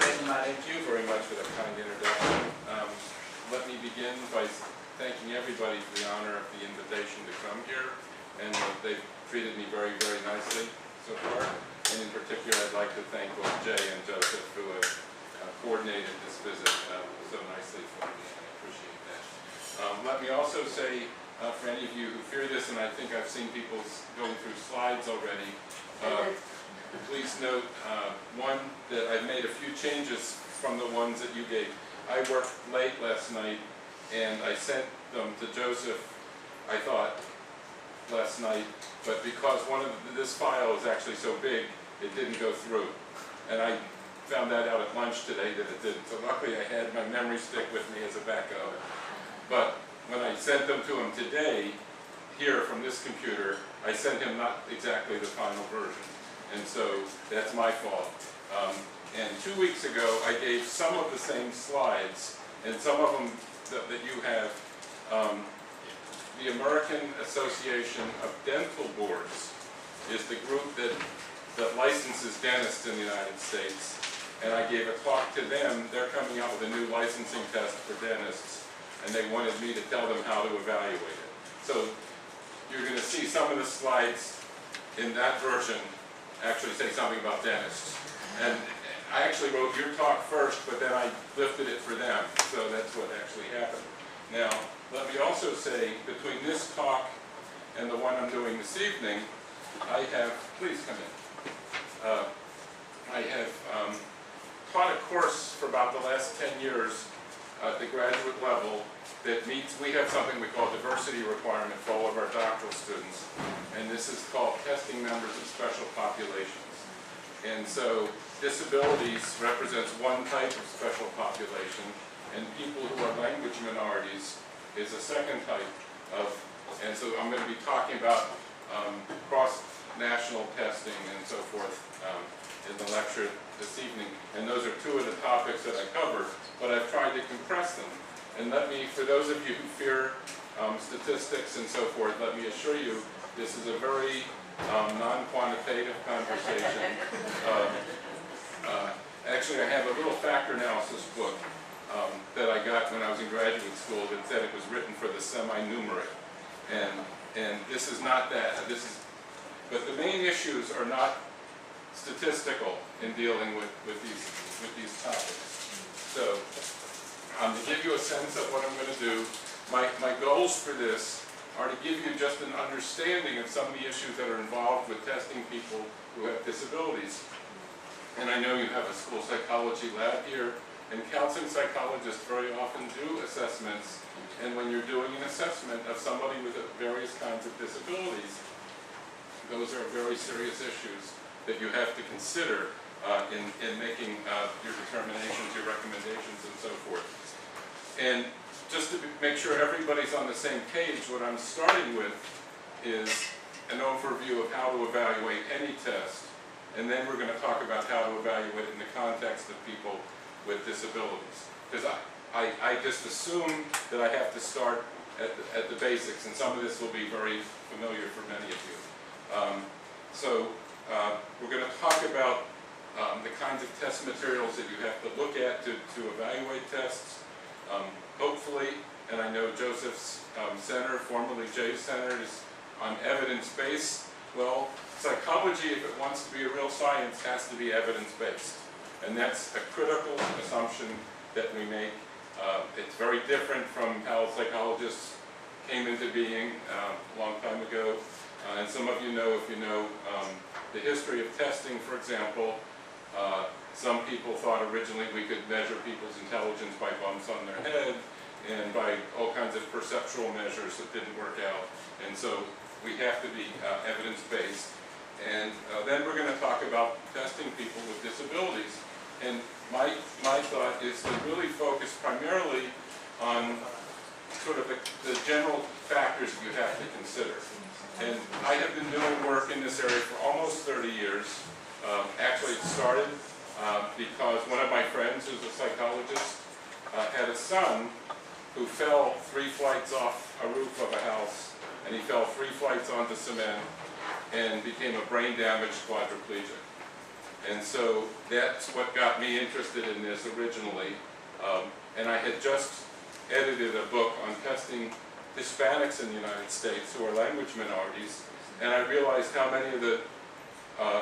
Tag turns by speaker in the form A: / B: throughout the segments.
A: Thank you very much for that kind introduction. Let me begin by thanking everybody for the honor of the invitation to come here, and they've treated me very, very nicely so far. And in particular, I'd like to thank both Jay and Joseph who have coordinated this visit so nicely for me, and I appreciate that. Let me also say, for any of you who fear this, and I think I've seen people going through slides already, please note, one, that I've made a few changes from the ones that you gave. I worked late last night, and I sent them to Joseph, I thought, last night, but because this file is actually so big, it didn't go through. And I found that out at lunch today that it didn't. So luckily I had my memory stick with me as a backup. But when I sent them to him today, here from this computer, I sent him not exactly the final version. And so that's my fault. And 2 weeks ago, I gave some of the same slides, and some of them that you have. The American Association of Dental Boards is the group that licenses dentists in the United States. And I gave a talk to them. They're coming out with a new licensing test for dentists, and they wanted me to tell them how to evaluate it. So you're going to see some of the slides in that version actually say something about dentists. And I actually wrote your talk first, but then I lifted it for them. So that's what actually happened. Now, let me also say, between this talk and the one I'm doing this evening, I have, please come in. I have taught a course for about the last 10 years at the graduate level that meets, we have something we call diversity requirement for all of our doctoral students. And this is called testing members of special populations. And so disabilities represents one type of special population, and people who are language minorities is a second type of, and so I'm going to be talking about cross-national testing and so forth in the lecture this evening. And those are two of the topics that I covered, but I've tried to compress them. And let me, for those of you who fear statistics and so forth, let me assure you this is a very non-quantitative conversation. Actually, I have a little factor analysis book that I got when I was in graduate school that said it was written for the semi-numerate. And this is not that. But the main issues are not statistical in dealing with these topics. So, to give you a sense of what I'm going to do, my goals for this are to give you just an understanding of some of the issues that are involved with testing people who have disabilities. And I know you have a school psychology lab here, and counseling psychologists very often do assessments. And when you're doing an assessment of somebody with various kinds of disabilities, those are very serious issues that you have to consider in making your determinations, your recommendations, and so forth. And just to make sure everybody's on the same page, what I'm starting with is an overview of how to evaluate any test, and then we're going to talk about how to evaluate it in the context of people with disabilities. Because I just assume that I have to start at the basics, and some of this will be very familiar for many of you. We're going to talk about the kinds of test materials that you have to look at to evaluate tests. Hopefully, and I know Joseph's center, formerly Jay's center, is on evidence-based. Well, psychology, if it wants to be a real science, has to be evidence-based. And that's a critical assumption that we make. It's very different from how psychologists came into being a long time ago. And some of you know, if you know the history of testing, for example, some people thought originally we could measure people's intelligence by bumps on their head and by all kinds of perceptual measures that didn't work out. And so we have to be evidence-based. And then we're going to talk about testing people with disabilities. And my thought is to really focus primarily on sort of the general factors that you have to consider. And I have been doing work in this area for almost 30 years. Actually, it started because one of my friends, who's a psychologist, had a son who fell 3 flights off a roof of a house, and he fell 3 flights onto cement and became a brain-damaged quadriplegic. And so that's what got me interested in this originally. And I had just edited a book on testing Hispanics in the United States who are language minorities, and I realized how many of the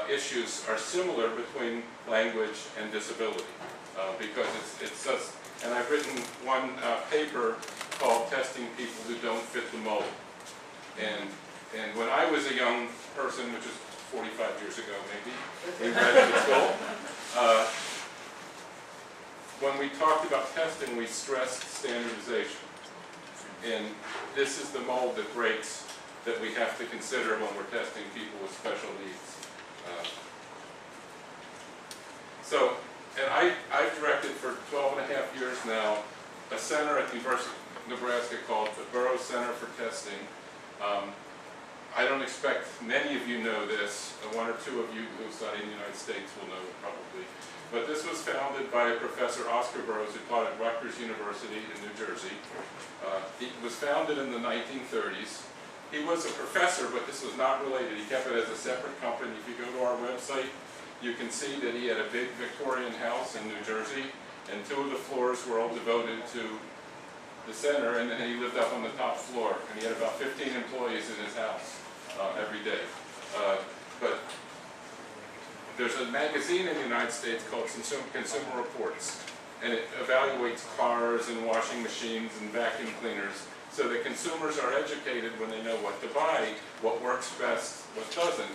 A: issues are similar between language and disability, because it's just, and I've written one paper called Testing People Who Don't Fit the Mold. And when I was a young person, which is 45 years ago maybe, in graduate school, when we talked about testing, we stressed standardization. And this is the mold that breaks that we have to consider when we're testing people with special needs. And I've directed for 12 and a half years now a center at the University of Nebraska called the Buros Center for Testing. I don't expect many of you know this. One or two of you who study in the United States will know it probably. But this was founded by Professor Oscar Buros, who taught at Rutgers University in New Jersey. It was founded in the 1930s. He was a professor, but this was not related. He kept it as a separate company. If you go to our website, you can see that he had a big Victorian house in New Jersey, and 2 of the floors were all devoted to the center, and then he lived up on the top floor, and he had about 15 employees in his house every day. But there's a magazine in the United States called Consumer Reports, and it evaluates cars and washing machines and vacuum cleaners so that consumers are educated when they know what to buy, what works best, what doesn't.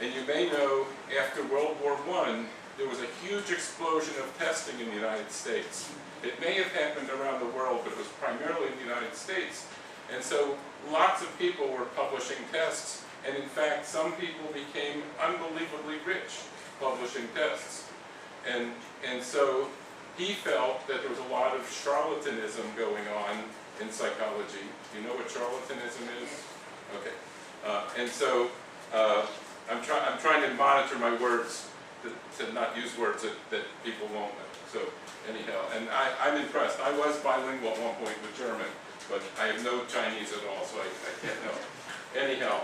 A: And you may know, after World War I, there was a huge explosion of testing in the United States. It may have happened around the world, but it was primarily in the United States. And so lots of people were publishing tests, and in fact, some people became unbelievably rich publishing tests. And so he felt that there was a lot of charlatanism going on in psychology. Do you know what charlatanism is? Okay. And so I'm trying to monitor my words to not use words that people won't know. So anyhow, and I'm impressed. I was bilingual at one point with German, but I have no Chinese at all, so I can't know. Anyhow,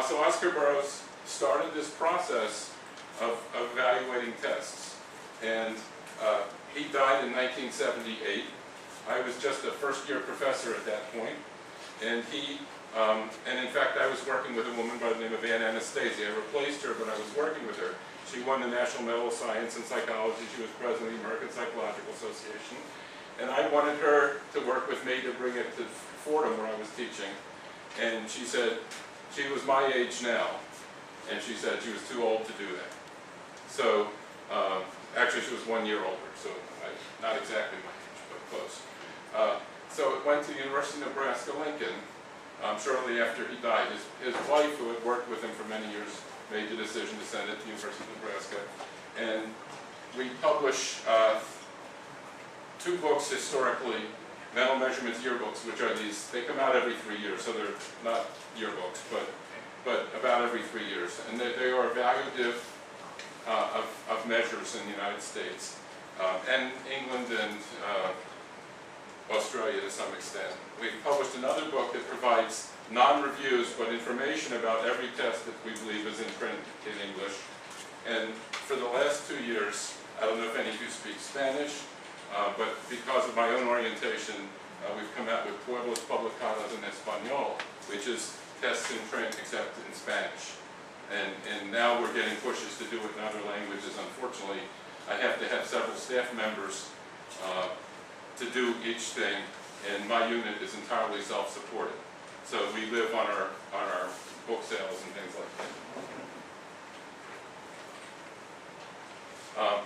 A: so Oscar Buros started this process of evaluating tests, and he died in 1978. I was just a first-year professor at that point, and and in fact I was working with a woman by the name of Anastasia. I replaced her, but I was working with her. She won the National Medal of Science in Psychology. She was president of the American Psychological Association. And I wanted her to work with me to bring it to Fordham where I was teaching. And she said, she was my age now, and she said she was too old to do that. So, actually she was 1 year older, so not exactly my age, but close. So it went to the University of Nebraska-Lincoln. Shortly after he died, his wife, who had worked with him for many years, made the decision to send it to the University of Nebraska. And we publish 2 books historically, mental measurements yearbooks, which are these, they come out every 3 years, so they're not yearbooks, but about every 3 years. And they are evaluative of measures in the United States, and England and Australia to some extent. We've published another book that provides non-reviews, but information about every test that we believe is in print in English. And for the last 2 years, I don't know if any of you speak Spanish, but because of my own orientation, we've come out with Pueblos Publicados en Español, which is tests in print except in Spanish. And now we're getting pushes to do it in other languages. Unfortunately, I have to have several staff members to do each thing, and my unit is entirely self-supported. So we live on our book sales and things like that.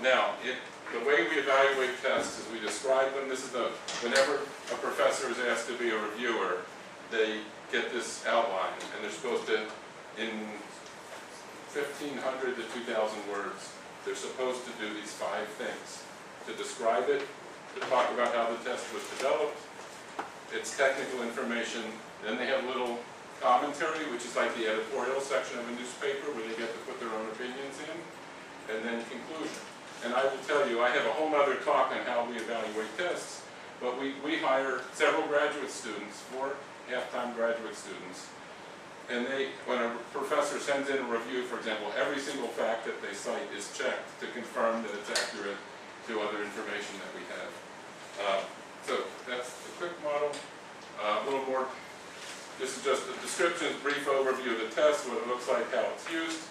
A: Now, the way we evaluate tests is we describe them. This is whenever a professor is asked to be a reviewer, they get this outline, and they're supposed to, in 1,500 to 2,000 words, they're supposed to do these 5 things: to describe it, to talk about how the test was developed, its technical information, then they have a little commentary, which is like the editorial section of a newspaper where they get to put their own opinions in, and then conclusion. And I will tell you, I have a whole other talk on how we evaluate tests, but we hire several graduate students, 4 half-time graduate students, And when a professor sends in a review, for example, every single fact that they cite is checked to confirm that it's accurate to other information that we have. So that's the quick model. A little more, this is just a description, brief overview of the test, what it looks like, how it's used,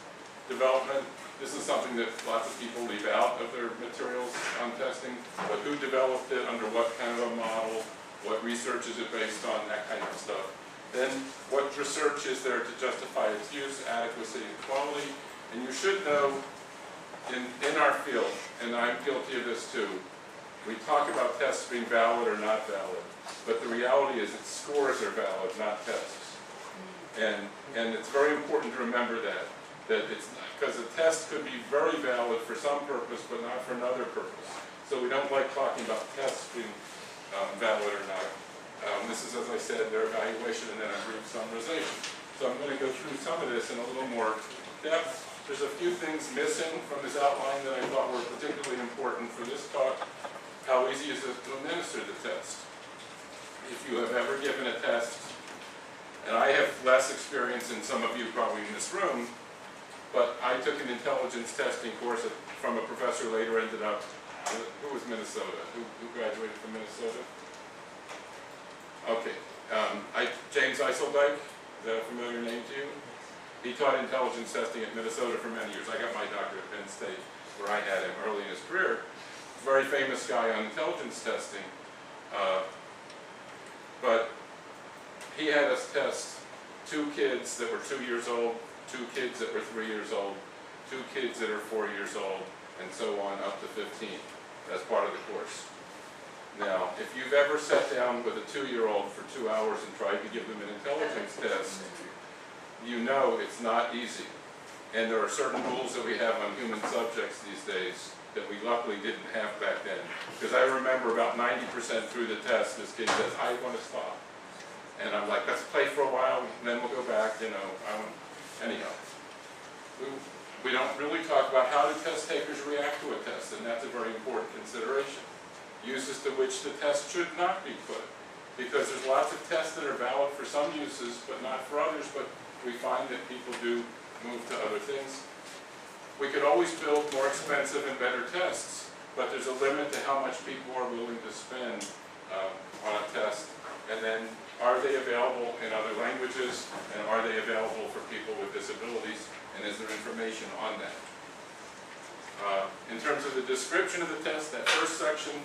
A: development. This is something that lots of people leave out of their materials on testing, but who developed it, under what kind of a model, what research is it based on, that kind of stuff. Then what research is there to justify its use, adequacy, and quality. And you should know, in our field, and I'm guilty of this too, we talk about tests being valid or not valid, but the reality is that scores are valid, not tests. And it's very important to remember that it's not, because a test could be very valid for some purpose, but not for another purpose. So we don't like talking about tests being valid or not. This is, as I said, their evaluation and then a brief summarization. So I'm going to go through some of this in a little more depth. There's a few things missing from this outline that I thought were particularly important for this talk. How easy is it to administer the test? If you have ever given a test, and I have less experience than some of you probably in this room, but I took an intelligence testing course from a professor later ended up, who was Minnesota? Who graduated from Minnesota? Okay, James Eiseldike, is that a familiar name to you? He taught intelligence testing at Minnesota for many years. I got my doctorate at Penn State, where I had him early in his career. Very famous guy on intelligence testing. But he had us test 2 kids that were 2 years old, 2 kids that were 3 years old, 2 kids that are 4 years old, and so on up to 15 as part of the course. Now, if you've ever sat down with a 2-year-old for 2 hours and tried to give them an intelligence test, you know it's not easy. And there are certain rules that we have on human subjects these days that we luckily didn't have back then. Because I remember about 90% through the test, this kid says, I want to stop. And I'm like, let's play for a while, and then we'll go back, you know. Anyhow, we don't really talk about how do test takers react to a test, and that's a very important consideration. Uses to which the test should not be put. Because there's lots of tests that are valid for some uses, but not for others, but we find that people do move to other things. We could always build more expensive and better tests, but there's a limit to how much people are willing to spend on a test. And then, are they available in other languages, and are they available for people with disabilities, and is there information on that? In terms of the description of the test, that first section,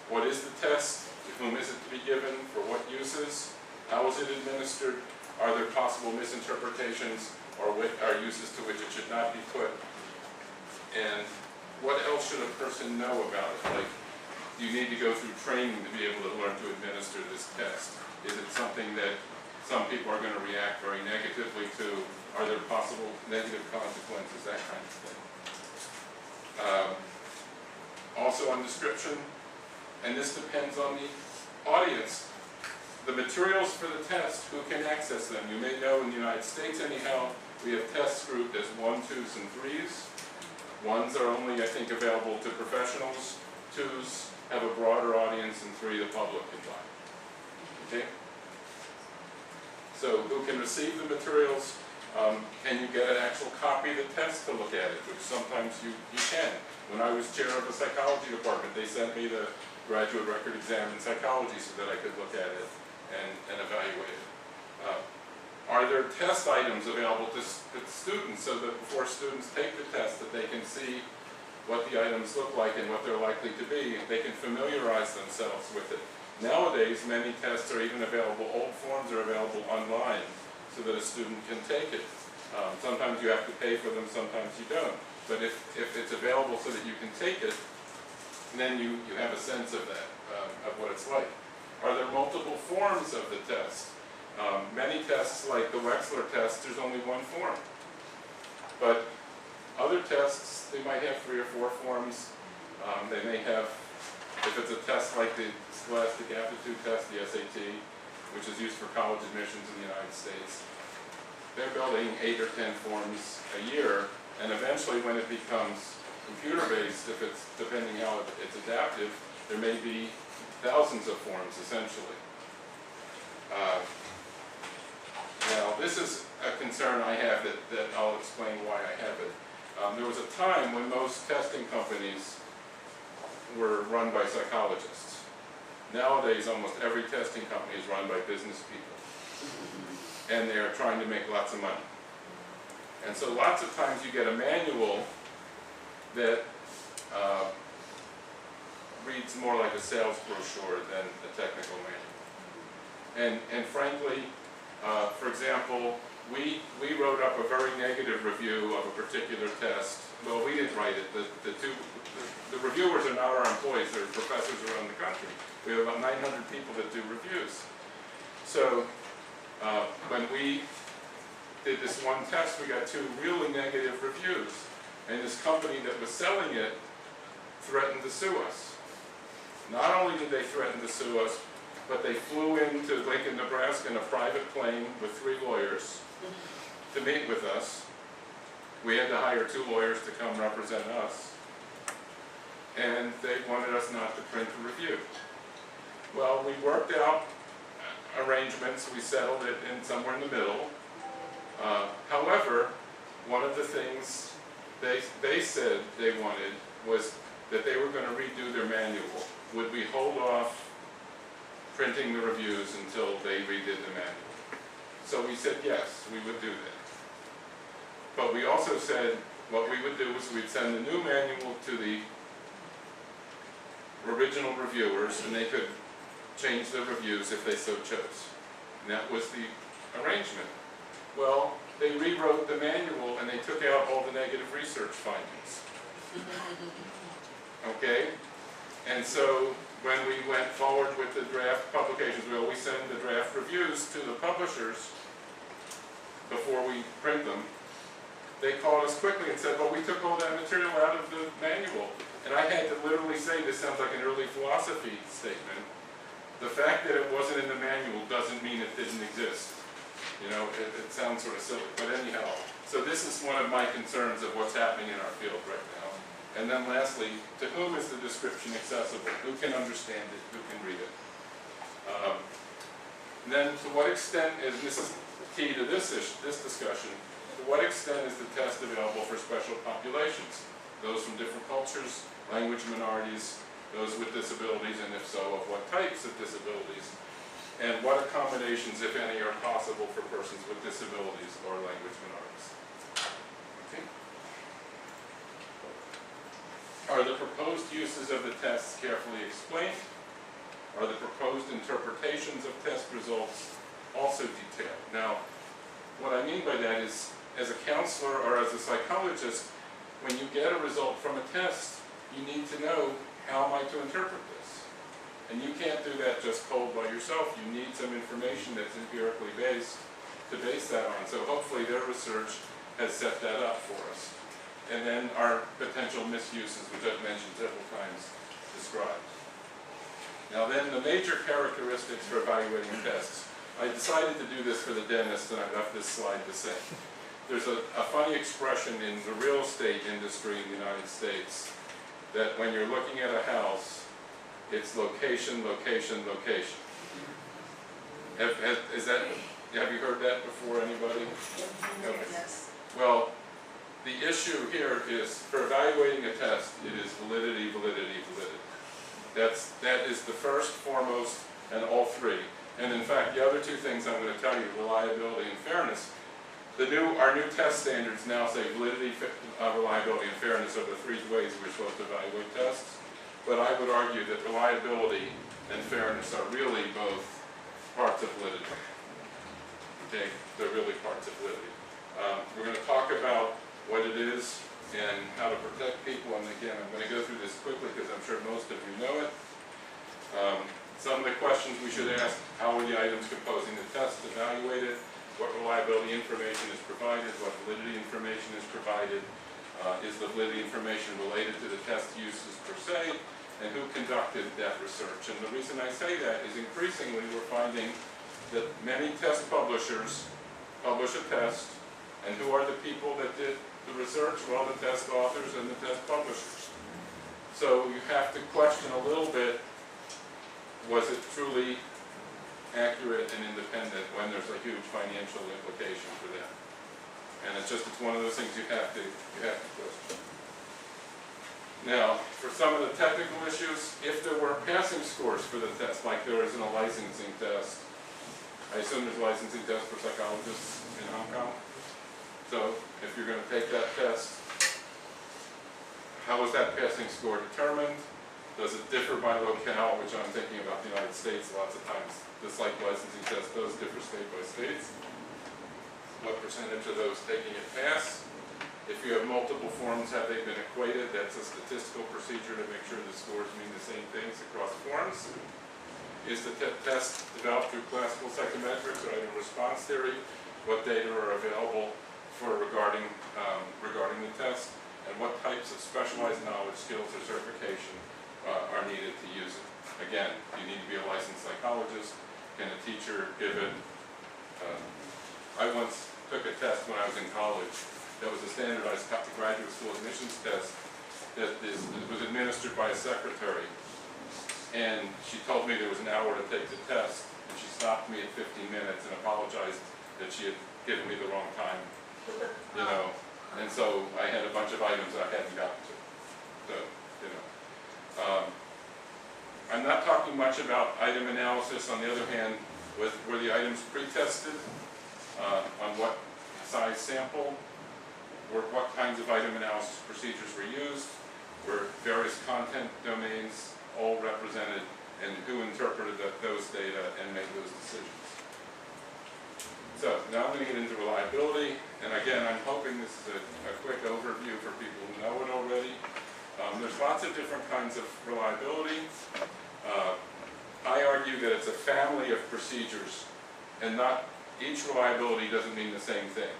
A: what is the test? To whom is it to be given? For what uses? How is it administered? Are there possible misinterpretations or are uses to which it should not be put? And what else should a person know about it? Like, you need to go through training to be able to learn to administer this test. Is it something that some people are going to react very negatively to? Are there possible negative consequences? That kind of thing. Also on description, and this depends on the audience. The materials for the test, who can access them? You may know in the United States anyhow, we have tests grouped as 1s, 2s, and 3s. 1s are only, I think, available to professionals. 2s have a broader audience, and 3 the public can buy. Okay? So who can receive the materials? Can you get an actual copy of the test to look at it, which sometimes you can. When I was chair of the psychology department, they sent me the graduate record exam in psychology so that I could look at it and evaluate it. Are there test items available to students so that before students take the test that they can see what the items look like and what they're likely to be, they can familiarize themselves with it. Nowadays, many tests are even available, old forms are available online so that a student can take it. Sometimes you have to pay for them, sometimes you don't. But if it's available so that you can take it, then you have a sense of that, of what it's like. Are there multiple forms of the test? Many tests, like the Wechsler test, there's only one form. But other tests, they might have 3 or 4 forms. They may have, if it's a test like the Scholastic Aptitude Test, the SAT, which is used for college admissions in the United States, they're building 8 or 10 forms a year, and eventually when it becomes computer-based, if it's, depending how it's adaptive, there may be thousands of forms, essentially. Now, this is a concern I have that I'll explain why I have it. There was a time when most testing companies were run by psychologists. Nowadays, almost every testing company is run by business people. And they are trying to make lots of money. And so lots of times you get a manual that reads more like a sales brochure than a technical manual. And frankly, for example, we wrote up a very negative review of a particular test. Well, we didn't write it. The reviewers are not our employees. They're professors around the country. We have about 900 people that do reviews. So when we did this one test, we got 2 really negative reviews. And this company that was selling it threatened to sue us. Not only did they threaten to sue us, but they flew into Lincoln, Nebraska in a private plane with 3 lawyers to meet with us. We had to hire 2 lawyers to come represent us. And they wanted us not to print the review. Well, we worked out arrangements. We settled it in somewhere in the middle. However, one of the things they said they wanted was that they were going to redo their manual. Would we hold off printing the reviews until they redid the manual? So we said yes, we would do that. But we also said what we would do is we'd send the new manual to the original reviewers, and they could change the reviews if they so chose. And that was the arrangement. Well, they rewrote the manual and they took out all the negative research findings. Okay? And so when we went forward with the draft publications, we always send the draft reviews to the publishers before we print them. They called us quickly and said, well, we took all that material out of the manual. And I had to literally say, this sounds like an early philosophy statement. The fact that it wasn't in the manual doesn't mean it didn't exist. You know, it sounds sort of silly, but anyhow. So this is one of my concerns of what's happening in our field right now. And then lastly, to whom is the description accessible? Who can understand it? Who can read it? Then to what extent is, this is key to this discussion, to what extent is the test available for special populations? Those from different cultures, language minorities, those with disabilities, and if so, of what types of disabilities? And what accommodations, if any, are possible for persons with disabilities or language minorities? Okay. Are the proposed uses of the tests carefully explained? Are the proposed interpretations of test results also detailed? Now, what I mean by that is, as a counselor or as a psychologist, when you get a result from a test, you need to know, how am I to interpret this? And you can't do that just cold by yourself. You need some information that's empirically based to base that on. So hopefully their research has set that up for us. And then our potential misuses, which I've mentioned several times, described. Now then, the major characteristics for evaluating tests. I decided to do this for the dentist, and I left this slide the same. There's a funny expression in the real estate industry in the United States that when you're looking at a house, it's location, location, location. Have you heard that before, anybody? Okay.
B: Yes.
A: Well, the issue here is, for evaluating a test, it is validity, validity, validity. That is the first, foremost, and all 3. And in fact, the other 2 things I'm going to tell you, reliability and fairness. Our new test standards now say validity, reliability, and fairness are the 3 ways we're supposed to evaluate tests. But I would argue that reliability and fairness are really both parts of validity. Okay, they're really parts of validity. We're going to talk about what it is and how to protect people. And again, I'm going to go through this quickly because I'm sure most of you know it. Some of the questions we should ask: how are the items composing the test evaluated? What reliability information is provided? What validity information is provided? Is the validity information related to the test uses per se? And who conducted that research? And the reason I say that is increasingly we're finding that many test publishers publish a test, and who are the people that did the research? Well, the test authors and the test publishers. So you have to question a little bit, was it truly accurate and independent when there's a huge financial implication for them. And it's one of those things you have to question. Now, for some of the technical issues, if there were passing scores for the test, like there is in a licensing test, I assume there's a licensing test for psychologists in Hong Kong. So, if you're going to take that test, how is that passing score determined? Does it differ by locale, which I'm thinking about the United States lots of times. The psych licensing test does differ state by state. What percentage of those taking it pass? If you have multiple forms, have they been equated? That's a statistical procedure to make sure the scores mean the same things across forms. Is the test developed through classical psychometrics or item response theory? What data are available for regarding the test? And what types of specialized knowledge, skills, or certification are needed to use it? Again, you need to be a licensed psychologist. Can a teacher give it? I once took a test when I was in college that was a standardized graduate school admissions test that was administered by a secretary. And she told me there was an hour to take the test, and she stopped me at 15 minutes and apologized that she had given me the wrong time, you know. And so I had a bunch of items that I hadn't gotten to. So, you know. I'm not talking much about item analysis. On the other hand, were the items pre-tested on what size sample? What kinds of item analysis procedures were used? Were various content domains all represented, and who interpreted those data and made those decisions? So now I'm going to get into reliability, and again, I'm hoping this is a quick overview for people who know it already. There's lots of different kinds of reliability. I argue that it's a family of procedures, and not each reliability doesn't mean the same thing.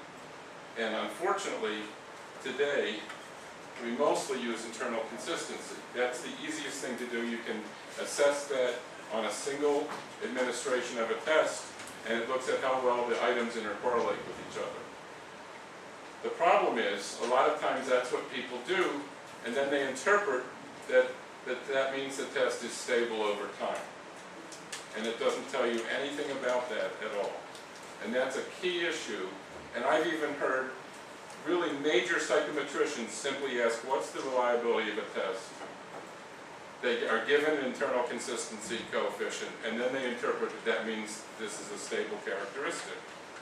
A: And unfortunately, today, we mostly use internal consistency. That's the easiest thing to do. You can assess that on a single administration of a test, and it looks at how well the items intercorrelate with each other. The problem is, a lot of times that's what people do, and then they interpret that means the test is stable over time. And it doesn't tell you anything about that at all. And that's a key issue. And I've even heard really major psychometricians simply ask, what's the reliability of a test? They are given an internal consistency coefficient, and then they interpret that means this is a stable characteristic.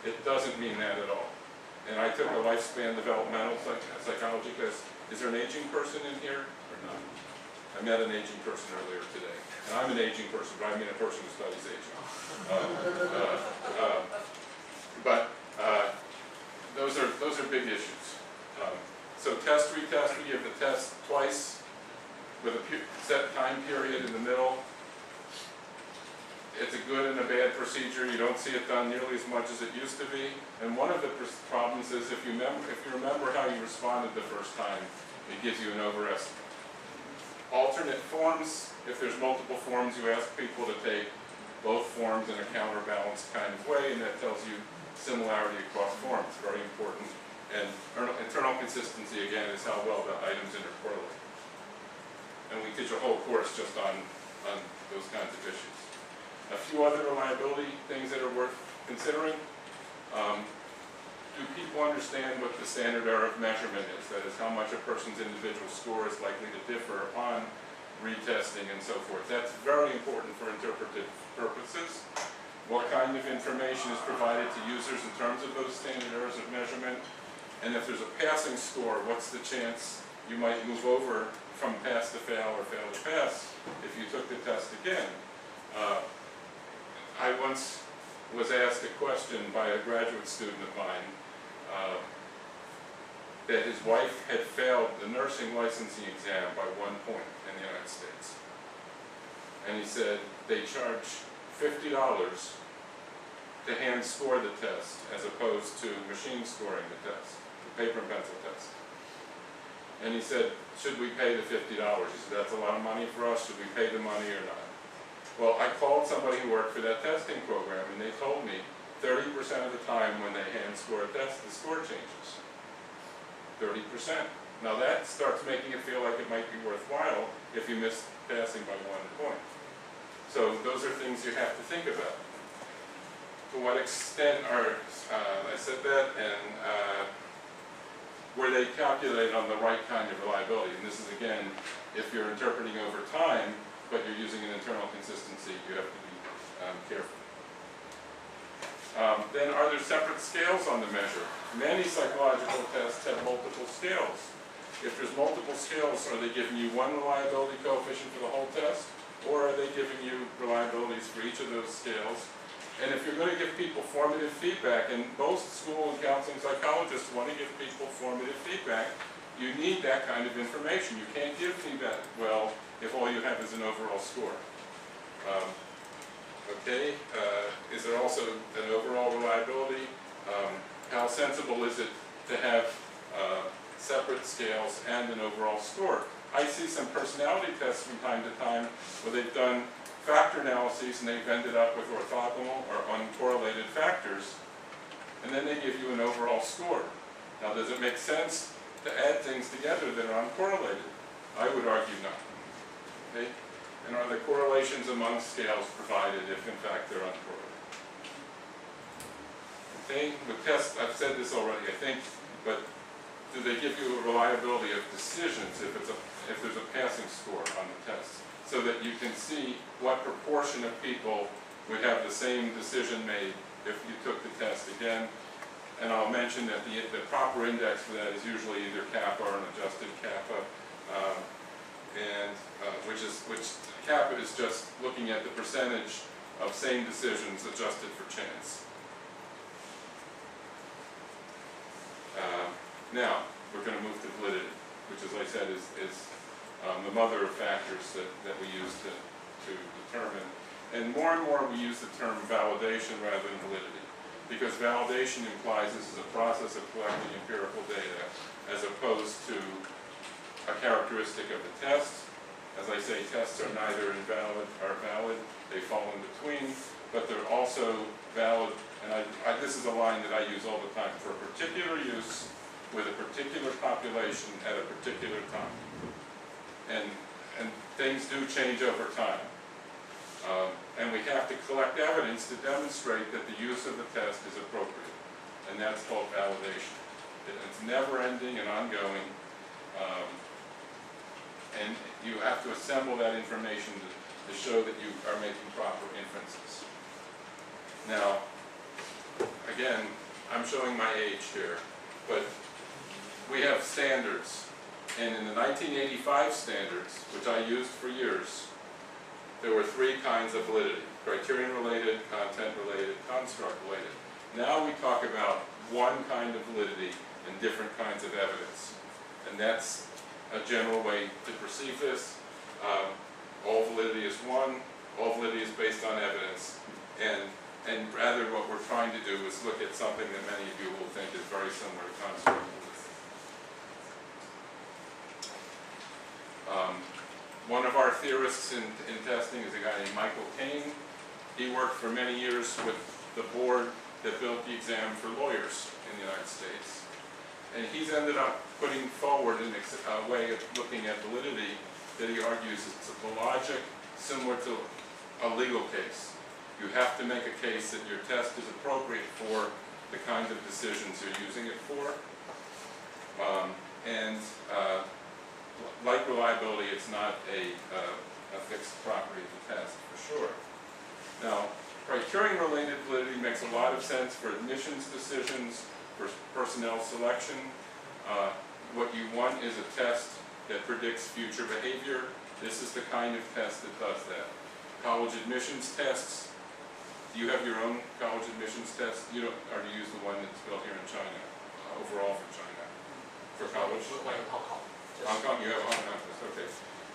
A: It doesn't mean that at all. And I took a lifespan developmental psychology test. Is there an aging person in here or not? I met an aging person earlier today. And I'm an aging person, but I mean a person who studies aging. Those are big issues. So test, retest, we give the test twice with a set time period in the middle. It's a good and a bad procedure. You don't see it done nearly as much as it used to be. And one of the problems is if you remember how you responded the first time, it gives you an overestimate. Alternate forms, if there's multiple forms, you ask people to take both forms in a counterbalanced kind of way, and that tells you similarity across forms, very important. And internal consistency, again, is how well the items intercorrelate. And we teach a whole course just on those kinds of issues. A few other reliability things that are worth considering. Do people understand what the standard error of measurement is? That is, how much a person's individual score is likely to differ upon retesting and so forth. That's very important for interpretive purposes. What kind of information is provided to users in terms of those standard errors of measurement? And if there's a passing score, what's the chance you might move over from pass to fail or fail to pass if you took the test again? I once was asked a question by a graduate student of mine that his wife had failed the nursing licensing exam by 1 point in the United States. And he said they charge $50 to hand score the test as opposed to machine scoring the test, the paper and pencil test. And he said, should we pay the $50? He said, that's a lot of money for us. Should we pay the money or not? Well, I called somebody who worked for that testing program, and they told me 30% of the time when they hand score a test, the score changes. 30%. Now that starts making it feel like it might be worthwhile if you miss passing by 1 point. So those are things you have to think about. to what extent are, I said that, and were they calculated on the right kind of reliability? And this is, again, if you're interpreting over time, but you're using an internal consistency, you have to be careful. Then are there separate scales on the measure? Many psychological tests have multiple scales. If there's multiple scales, are they giving you one reliability coefficient for the whole test? Or are they giving you reliabilities for each of those scales? And if you're going to give people formative feedback, and most school and counseling psychologists want to give people formative feedback, you need that kind of information. You can't give feedback well if all you have is an overall score. Okay, is there also an overall reliability? How sensible is it to have separate scales and an overall score? I see some personality tests from time to time where they've done factor analyses and they've ended up with orthogonal or uncorrelated factors, and then they give you an overall score. Now, does it make sense to add things together that are uncorrelated? I would argue not. Okay? And are the correlations among scales provided if in fact they're uncorrelated? Okay, with tests, I've said this already, I think, but do they give you a reliability of decisions if there's a passing score on the test, so that you can see what proportion of people would have the same decision made if you took the test again? And I'll mention that the proper index for that is usually either kappa or an adjusted kappa, which kappa is just looking at the percentage of same decisions adjusted for chance. Now, we're going to move to validity, which, as I said, is the mother of factors that we use to determine. And more we use the term validation rather than validity, because validation implies this is a process of collecting empirical data as opposed to a characteristic of the test. As I say, tests are neither invalid or valid, they fall in between, but they're also valid, and this is a line that I use all the time, for a particular use with a particular population at a particular time. And things do change over time. And we have to collect evidence to demonstrate that the use of the test is appropriate. And that's called validation. It's never ending and ongoing. And you have to assemble that information to show that you are making proper inferences. Now, again, I'm showing my age here, but we have standards. And in the 1985 standards, which I used for years, there were three kinds of validity: criterion-related, content-related, construct-related. Now we talk about one kind of validity and different kinds of evidence. And that's a general way to perceive this. All validity is one, all validity is based on evidence. And rather what we're trying to do is look at something that many of you will think is very similar to construct validity. One of our theorists in testing is a guy named Michael Cain. He worked for many years with the board that built the exam for lawyers in the United States. And he's ended up putting forward a way of looking at validity that he argues is a logic similar to a legal case. You have to make a case that your test is appropriate for the kinds of decisions you're using it for. Like reliability, it's not a fixed property of the test, for sure. Now, criterion-related validity makes a lot of sense for admissions decisions, for personnel selection. What you want is a test that predicts future behavior. This is the kind of test that does that. College admissions tests. Do you have your own college admissions test? You don't, or do you use the one that's built here in China, overall for China, for college?
B: Hong Kong.
A: Hong Kong, you have Hong Kong test, okay.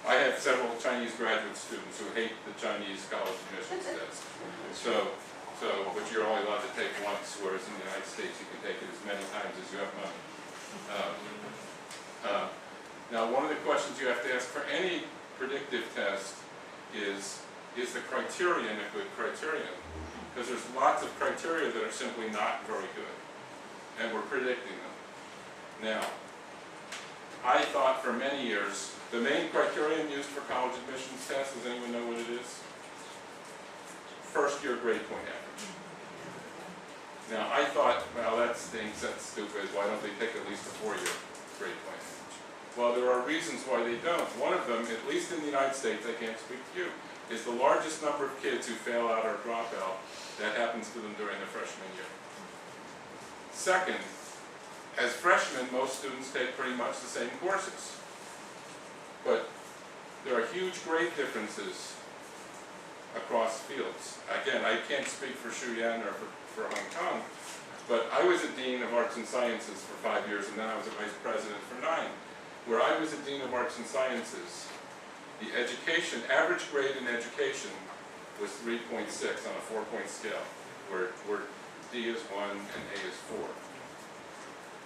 A: I have several Chinese graduate students who hate the Chinese college admissions test. But you're only allowed to take once, whereas in the United States you can take it as many times as you have money. Now, one of the questions you have to ask for any predictive test is the criterion a good criterion? Because there's lots of criteria that are simply not very good, and we're predicting them. Now, I thought for many years, the main criterion used for college admissions tests, does anyone know what it is? First year grade point average. Now, I thought, well, that stinks, that's stupid, why don't they pick at least a 4-year grade point average? Well, there are reasons why they don't. One of them, at least in the United States, I can't speak to you, is the largest number of kids who fail out or drop out, that happens to them during their freshman year. Second, as freshmen, most students take pretty much the same courses. But there are huge grade differences across fields. Again, I can't speak for Shuyan or for Hong Kong, but I was a Dean of Arts and Sciences for 5 years, and then I was a Vice President for 9. Where I was a Dean of Arts and Sciences, the average grade in education was 3.6 on a 4-point scale, where D is 1 and A is 4.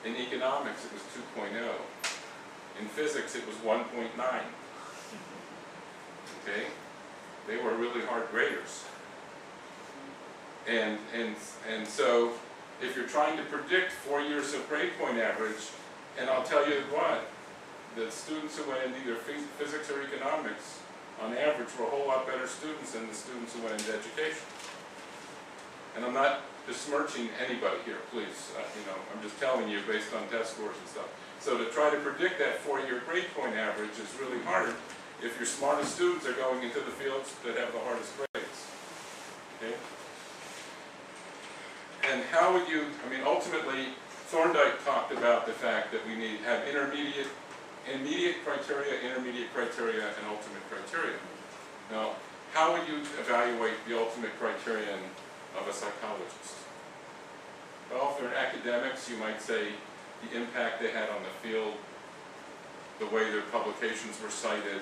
A: In economics, it was 2.0. In physics, it was 1.9. Okay? They were really hard graders. And so, if you're trying to predict 4 years of grade point average, and I'll tell you what, the students who went into either physics or economics, on average, were a whole lot better students than the students who went into education. And I'm not besmirching anybody here, please. I'm just telling you based on test scores and stuff. So to try to predict that 4-year grade point average is really hard if your smartest students are going into the fields that have the hardest grades. Okay? And how would you, ultimately, Thorndike talked about the fact that we need to have intermediate criteria, intermediate criteria, and ultimate criteria. Now, how would you evaluate the ultimate criterion of a psychologist? Well, if they're in academics, you might say the impact they had on the field, the way their publications were cited,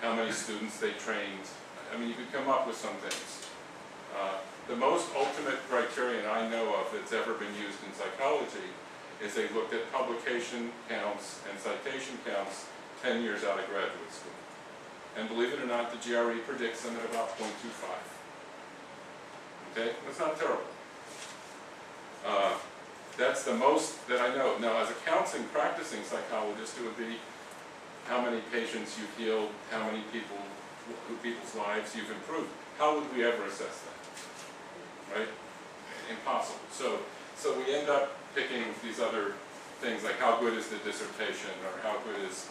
A: how many students they trained. You could come up with some things. The most ultimate criterion I know of that's ever been used in psychology is they looked at publication counts and citation counts 10 years out of graduate school. And believe it or not, the GRE predicts them at about 0.25. Okay, that's not terrible. That's the most that I know. Now, as a counseling practicing psychologist, it would be how many patients you've healed, how many people's lives you've improved. How would we ever assess that? Right? Impossible. So we end up picking these other things like how good is the dissertation or how good is,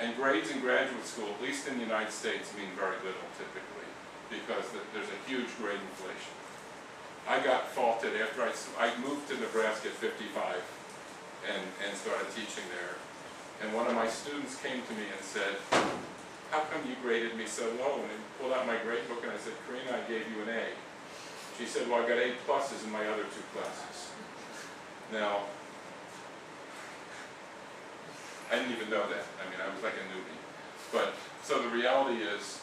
A: and grades in graduate school, at least in the United States, mean very little typically because there's a huge grade inflation. I got faulted after I moved to Nebraska at 55 and started teaching there. And one of my students came to me and said, how come you graded me so low? And he pulled out my grade book and I said, Karina, I gave you an A. She said, well, I got A pluses in my other 2 classes. Now, I didn't even know that. I was like a newbie. But, so the reality is,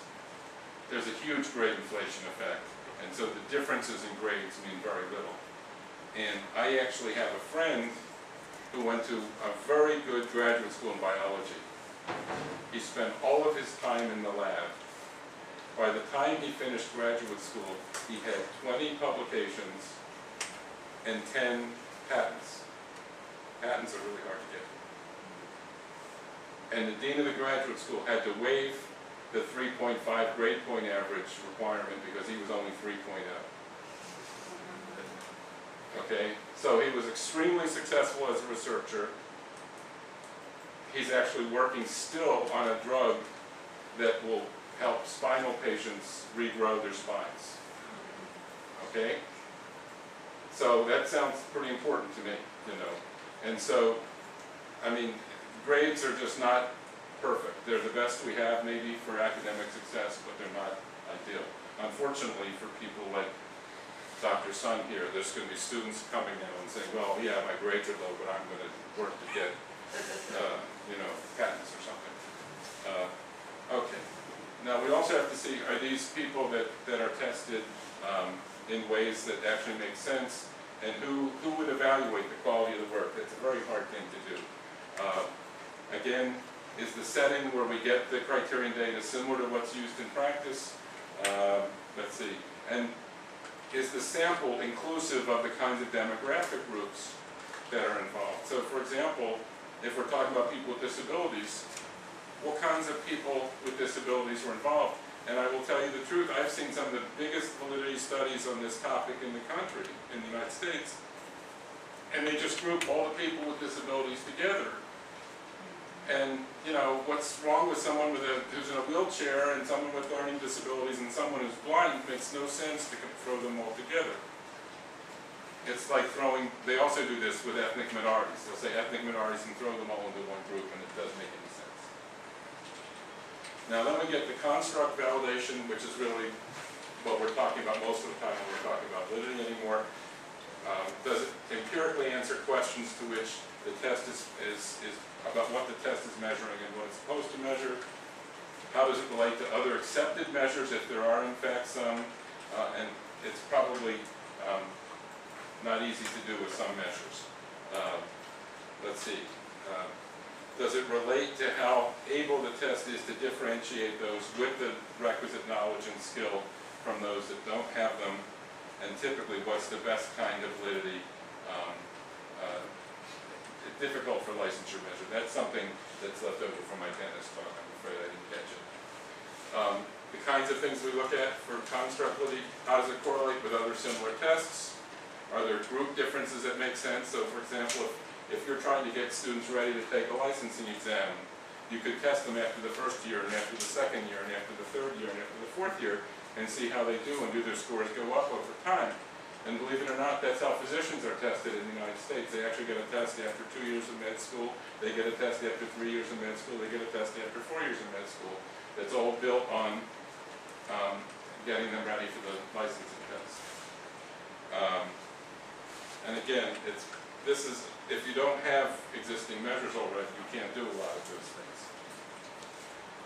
A: there's a huge grade inflation effect. And so the differences in grades mean very little. And I actually have a friend who went to a very good graduate school in biology. He spent all of his time in the lab. By the time he finished graduate school, he had 20 publications and 10 patents. Patents are really hard to get. And the dean of the graduate school had to waive the 3.5 grade point average requirement because he was only 3.0. Okay, so he was extremely successful as a researcher. He's actually working still on a drug that will help spinal patients regrow their spines. Okay? So that sounds pretty important to me, And so, grades are just not perfect. They're the best we have maybe for academic success, but they're not ideal. Unfortunately for people like Dr. Sun here, there's going to be students coming now and saying, well, yeah, my grades are low, but I'm going to work to get, patents or something. Okay. Now we also have to see, are these people that are tested in ways that actually make sense, and who would evaluate the quality of the work? That's a very hard thing to do. Again, is the setting where we get the criterion data similar to what's used in practice? Let's see. And is the sample inclusive of the kinds of demographic groups that are involved? So for example, if we're talking about people with disabilities, what kinds of people with disabilities were involved? And I will tell you the truth, I've seen some of the biggest validity studies on this topic in the country, in the United States, and they just group all the people with disabilities together. And, you know, what's wrong with someone who's in a wheelchair and someone with learning disabilities and someone who's blind makes no sense to throw them all together. It's like throwing, they also do this with ethnic minorities. They'll say ethnic minorities and throw them all into one group, and it doesn't make any sense. Now then we get the construct validation, which is really what we're talking about most of the time when we're talking about validity anymore. Does it empirically answer questions to which the test is about what the test is measuring and what it's supposed to measure? How does it relate to other accepted measures, if there are in fact some? And it's probably not easy to do with some measures. Let's see. Does it relate to how able the test is to differentiate those with the requisite knowledge and skill from those that don't have them? And typically, what's the best kind of validity? Difficult for licensure measure. That's something that's left over from my dentist talk. I'm afraid I didn't catch it. The kinds of things we look at for construct validity, how does it correlate with other similar tests? Are there group differences that make sense? So for example, if you're trying to get students ready to take a licensing exam, you could test them after the first year and after the second year and after the third year and after the fourth year and see how they do and do their scores go up over time. And believe it or not, that's how physicians are tested in the United States. They actually get a test after 2 years of med school. They get a test after 3 years of med school. They get a test after 4 years of med school. That's all built on getting them ready for the licensing test. And again, if you don't have existing measures already, you can't do a lot of those things.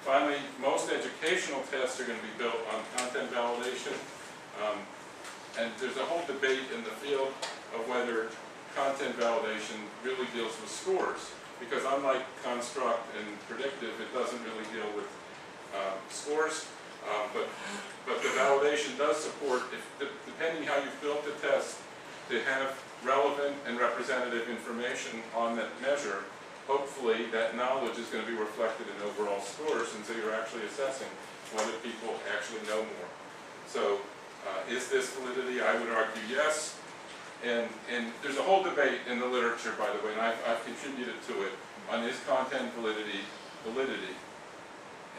A: Finally, most educational tests are going to be built on content validation. And there's a whole debate in the field of whether content validation really deals with scores. Because unlike construct and predictive, it doesn't really deal with scores. But the validation does support, depending how you've built the test, to have relevant and representative information on that measure. Hopefully that knowledge is going to be reflected in overall scores, and so you're actually assessing whether people actually know more. So is this validity? I would argue yes. And there's a whole debate in the literature, by the way, and I've contributed to it, on is content validity.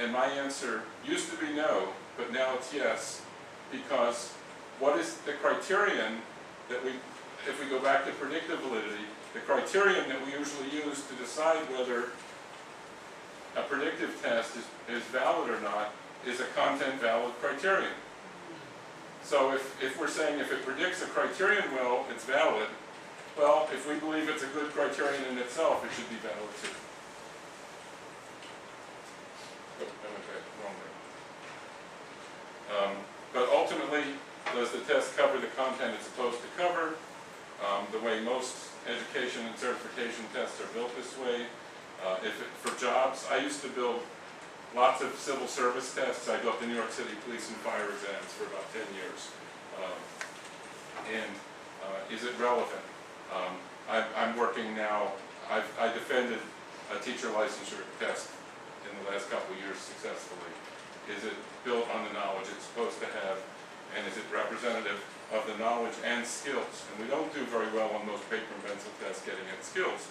A: And my answer used to be no, but now it's yes, because what is the criterion that if we go back to predictive validity, the criterion that we usually use to decide whether a predictive test is valid or not is a content valid criterion. So if we're saying if it predicts a criterion well, it's valid, well, if we believe it's a good criterion in itself, it should be valid too. Oh, I went back, wrong way. But ultimately, does the test cover the content it's supposed to cover? The way most education and certification tests are built this way. For jobs, I used to build lots of civil service tests. I built the New York City police and fire exams for about 10 years. Is it relevant? I'm working now, I defended a teacher licensure test in the last couple of years successfully. Is it built on the knowledge it's supposed to have? And is it representative of the knowledge and skills? And we don't do very well on most paper and pencil tests getting at skills,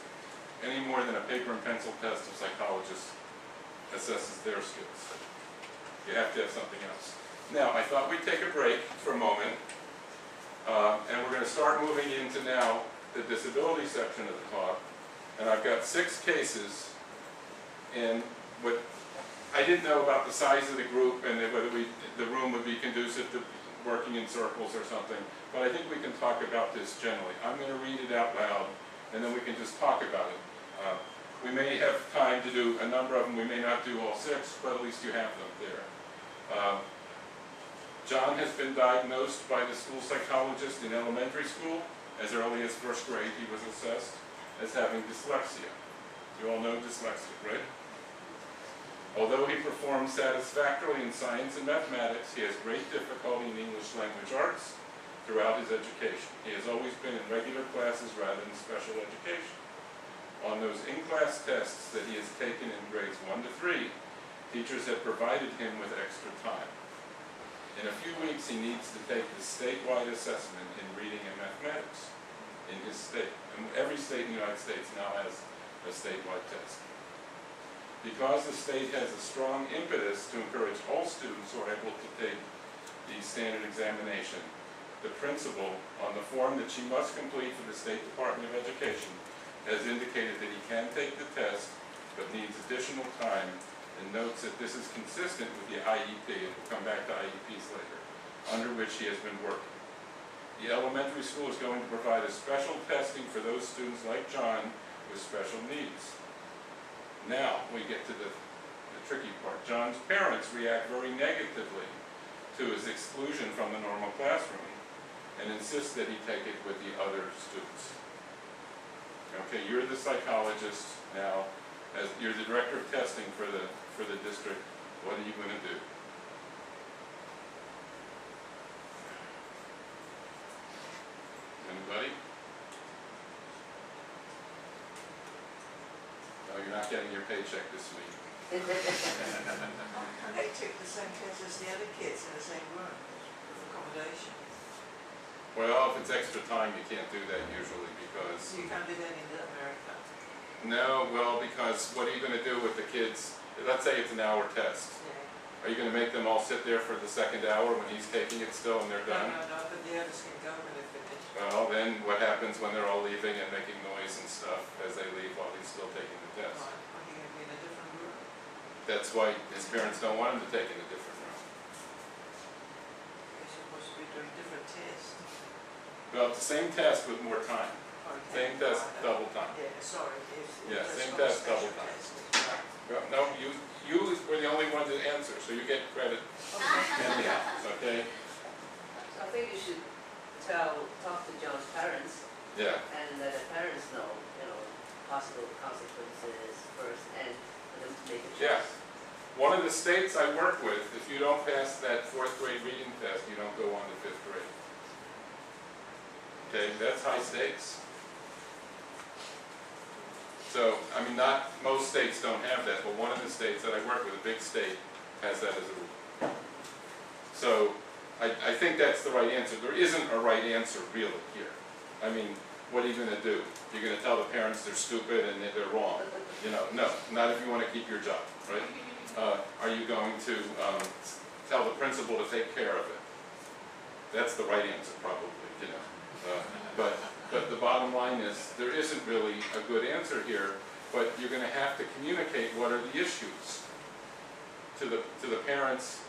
A: any more than a paper and pencil test of psychologists assesses their skills. You have to have something else. Now, I thought we'd take a break for a moment, and we're going to start moving into now the disability section of the talk. And I've got 6 cases, and what I didn't know about the size of the group and whether the room would be conducive to working in circles or something, but I think we can talk about this generally. I'm going to read it out loud, and then we can just talk about it. We may have time to do a number of them. We may not do all 6, but at least you have them there. John has been diagnosed by the school psychologist in elementary school. As early as 1st grade, he was assessed as having dyslexia. You all know dyslexia, right? Although he performs satisfactorily in science and mathematics, he has great difficulty in English language arts throughout his education. He has always been in regular classes rather than special education. On those in-class tests that he has taken in grades 1 to 3, teachers have provided him with extra time. In a few weeks, he needs to take the statewide assessment in reading and mathematics in his state. And every state in the United States now has a statewide test. Because the state has a strong impetus to encourage all students who are able to take the standard examination, the principal, on the form that she must complete for the State Department of Education, has indicated that he can take the test, but needs additional time, and notes that this is consistent with the IEP, and we'll come back to IEPs later, under which he has been working. The elementary school is going to provide a special testing for those students like John with special needs. Now we get to the tricky part. John's parents react very negatively to his exclusion from the normal classroom and insist that he take it with the other students. Okay, you're the psychologist now, as you're the director of testing for the district. What are you going to do? Anybody? No, you're not getting your paycheck this week.
B: And they took the same test as the other kids in the same room with accommodation.
A: Well, if it's extra time, you can't do that usually because...
B: So you can't do that in America?
A: No, well, because what are you going to do with the kids? Let's say it's an hour test.
B: Yeah.
A: Are you going to make them all sit there for the second hour when he's taking it still and they're done?
B: No, but the others can go when they're finished.
A: Well, then what happens when they're all leaving and making noise and stuff as they leave while he's still taking the test?
B: Are you going to be in a different room?
A: That's why his parents don't want him to take it in a different room.
B: They're supposed to be doing different tests.
A: Well, it's the same test with more time.
B: Okay.
A: Same test, double time.
B: Yeah, sorry.
A: Yeah,
B: that's
A: same
B: not a
A: test, double
B: special
A: time.
B: test.
A: Well, no, you were the only one to answer, so you get credit
B: Okay.
A: anyhow, okay?
C: I think you should talk to John's parents
A: Yeah.
C: and let the parents know, possible consequences first and for them to make a choice.
A: Yeah. One of the states I work with, if you don't pass that 4th grade reading test, you don't go on to 5th grade. Okay, that's high stakes. So, I mean, not most states don't have that, but one of the states that I work with, a big state, has that as a rule. So, I think that's the right answer. There isn't a right answer really here. I mean, what are you going to do? You're going to tell the parents they're stupid and that they're wrong. No, not if you want to keep your job, right? Are you going to tell the principal to take care of it? That's the right answer probably, But the bottom line is there isn't really a good answer here, but you're going to have to communicate what are the issues to the parents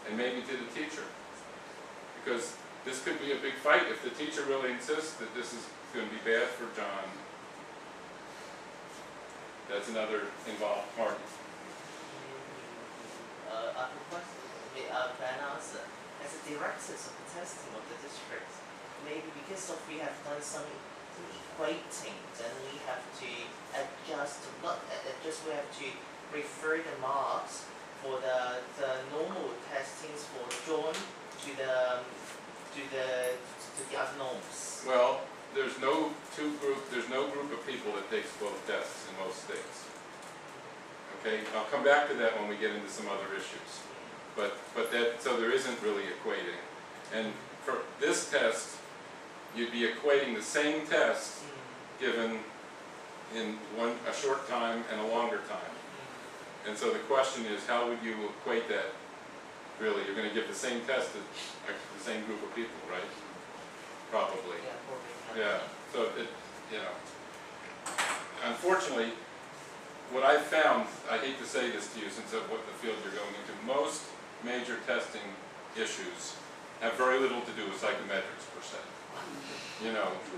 A: and maybe to the teacher. Because this could be a big fight if the teacher really insists that this is going to be bad for John. That's another involved party.
D: I request an answer. As a directors of the testing of the district, maybe because of we have done some equating, then we have to adjust, we have to refer the marks for the normal testings for John to the unknowns.
A: Well, there's no group of people that takes both tests in most states. Okay, I'll come back to that when we get into some other issues. So there isn't really equating. And for this test, you'd be equating the same test given in a short time and a longer time. And so the question is, how would you equate that? Really, you're going to give the same test to the same group of people, right? Probably.
D: Yeah, probably.
A: Yeah. So unfortunately, what I've found, I hate to say this to you since of what the field you're going into, most major testing issues have very little to do with psychometrics per se.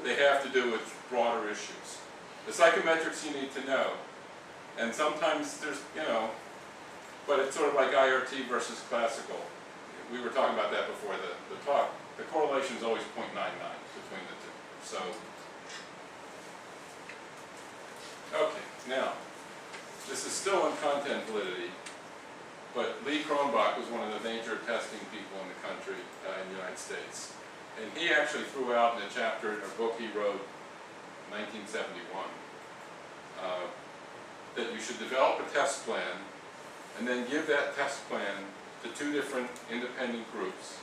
A: They have to do with broader issues. The psychometrics you need to know, and sometimes there's, but it's sort of like IRT versus classical. We were talking about that before the talk. The correlation is always 0.99 between the two. So, okay, now, this is still on content validity, but Lee Cronbach was one of the major testing people in the country, in the United States. And he actually threw out in a chapter in a book he wrote in 1971 that you should develop a test plan and then give that test plan to 2 different independent groups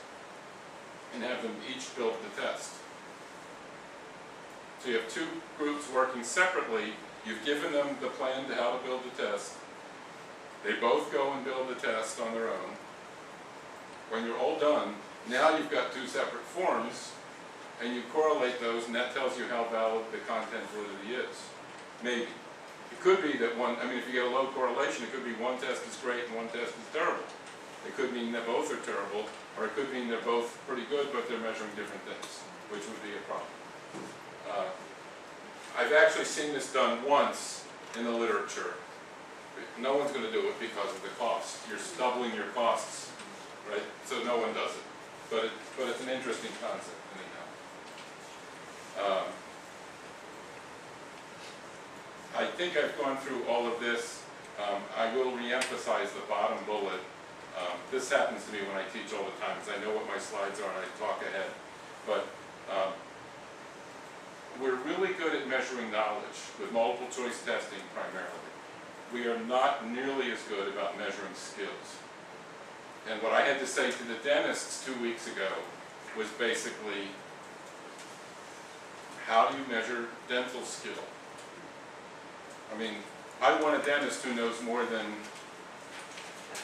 A: and have them each build the test. So you have 2 groups working separately. You've given them the plan to how to build the test. They both go and build the test on their own. When you're all done, now you've got 2 separate forms, and you correlate those, and that tells you how valid the content validity is. Maybe. It could be that one, I mean, if you get a low correlation, it could be one test is great and one test is terrible. It could mean that both are terrible, or it could mean they're both pretty good, but they're measuring different things, which would be a problem. I've actually seen this done once in the literature. No one's going to do it because of the cost. You're doubling your costs, right? So no one does it. But it's an interesting concept anyhow. I think I've gone through all of this. I will re-emphasize the bottom bullet. This happens to me when I teach all the time, because I know what my slides are and I talk ahead. But we're really good at measuring knowledge with multiple choice testing primarily. We are not nearly as good about measuring skills. And what I had to say to the dentists 2 weeks ago was basically, how do you measure dental skill? I mean, I want a dentist who knows more than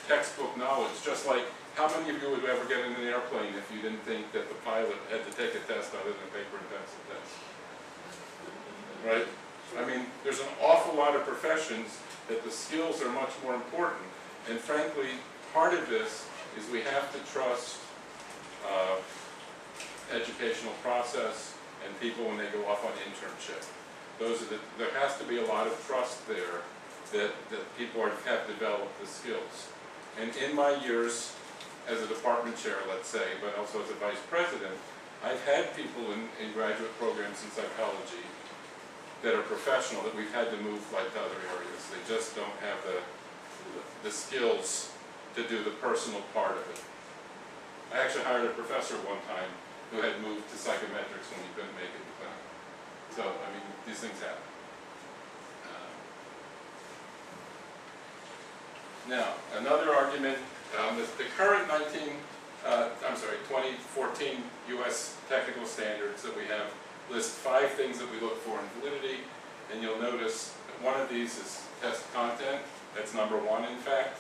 A: textbook knowledge, just like how many of you would ever get in an airplane if you didn't think that the pilot had to take a test other than a paper and pencil test? Right? I mean, there's an awful lot of professions that the skills are much more important. And frankly, part of this is we have to trust educational process and people when they go off on internship. There has to be a lot of trust there that people have developed the skills. And in my years as a department chair, let's say, but also as a vice president, I've had people in graduate programs in psychology that are professional that we've had to move like to other areas. They just don't have the skills to do the personal part of it. I actually hired a professor one time who had moved to psychometrics when he couldn't make it in clinic. So, I mean, these things happen. Now, another argument, the current 2014 U.S. technical standards that we have list 5 things that we look for in validity, and you'll notice that one of these is test content. That's number 1, in fact.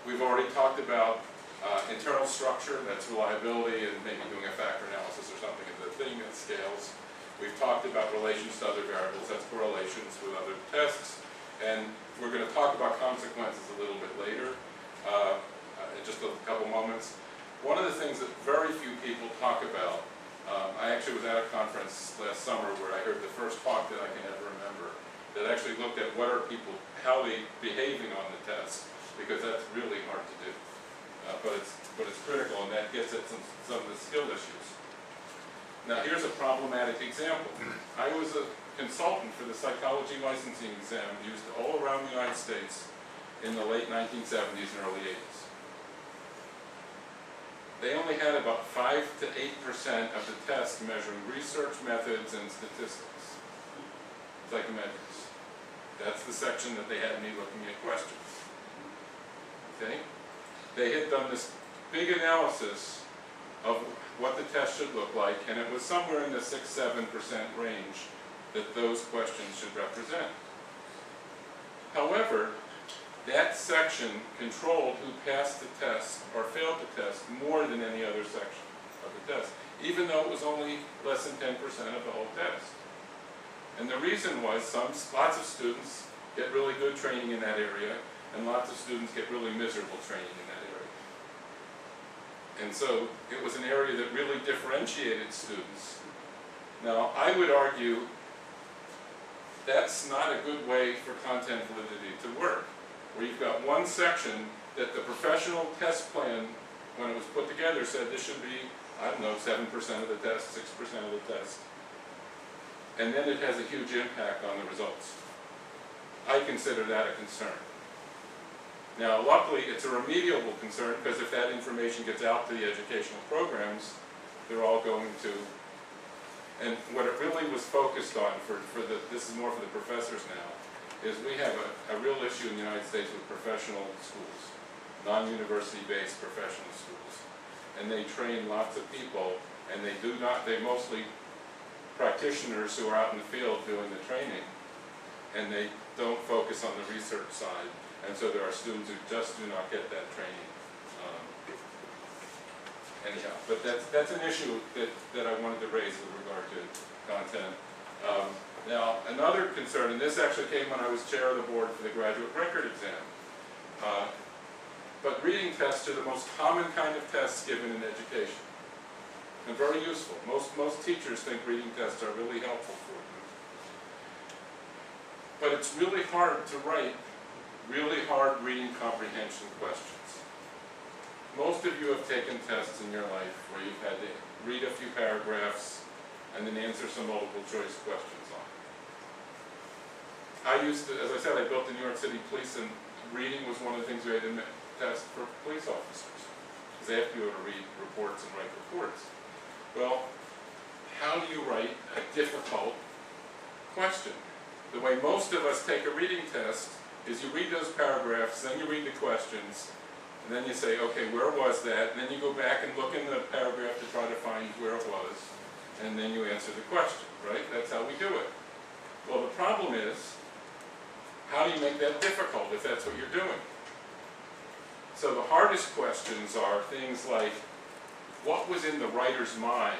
A: We've already talked about internal structure, that's reliability, and maybe doing a factor analysis or something of the thing that scales. We've talked about relations to other variables, that's correlations with other tests, and we're going to talk about consequences a little bit later, in just a couple moments. One of the things that very few people talk about, I actually was at a conference last summer where I heard the first talk that I can ever remember that actually looked at what are people, how they behaving on the test, because that's really hard to do. But it's critical, and that gets at some of the skill issues. Now here's a problematic example. I was a consultant for the psychology licensing exam used all around the United States in the late 1970s and early 80s. They only had about 5 to 8% of the test measuring research methods and statistics, psychometrics. That's the section that they had me looking at questions. Okay? They had done this big analysis of what the test should look like, and it was somewhere in the 6–7% range that those questions should represent. However, that section controlled who passed the test or failed the test more than any other section of the test, even though it was only less than 10% of the whole test. And the reason was lots of students get really good training in that area, and lots of students get really miserable training in that area. And so it was an area that really differentiated students. Now, I would argue that's not a good way for content validity to work, where you've got one section that the professional test plan, when it was put together, said this should be, I don't know, 7% of the test, 6% of the test. And then it has a huge impact on the results. I consider that a concern. Now, luckily, it's a remediable concern, because if that information gets out to the educational programs, they're all going to. And what it really was focused on, this is more for the professors now, is we have a real issue in the United States with professional schools. non-university-based professional schools. And they train lots of people, and they're mostly practitioners who are out in the field doing the training, and they don't focus on the research side. And so there are students who just do not get that training. Anyhow, but that's an issue that I wanted to raise with regard to content. Now, another concern, and this actually came when I was chair of the board for the graduate record exam, but reading tests are the most common kind of tests given in education, and very useful. Most teachers think reading tests are really helpful for them. But it's really hard to write really hard reading comprehension questions. Most of you have taken tests in your life where you've had to read a few paragraphs and then answer some multiple choice questions on it. I used to, as I said, I built the New York City Police, and reading was one of the things we had to test for police officers, because they have to be able to read reports and write reports. Well, how do you write a difficult question? The way most of us take a reading test is you read those paragraphs, then you read the questions, and then you say, okay, where was that? And then you go back and look in the paragraph to try to find where it was, and then you answer the question, right? That's how we do it. Well, the problem is, how do you make that difficult if that's what you're doing? So the hardest questions are things like, what was in the writer's mind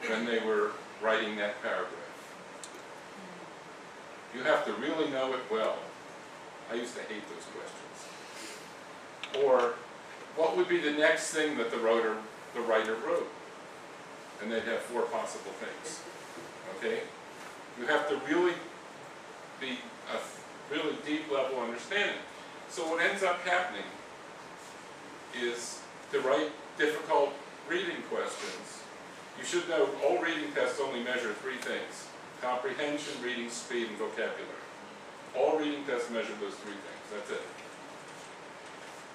A: when they were writing that paragraph? You have to really know it well. I used to hate those questions. Or, what would be the next thing that the writer wrote? And they'd have 4 possible things. Okay? You have to really be a really deep level understanding. So what ends up happening is to write difficult reading questions. You should know all reading tests only measure 3 things: comprehension, reading speed, and vocabulary. All reading tests measure those 3 things. That's it.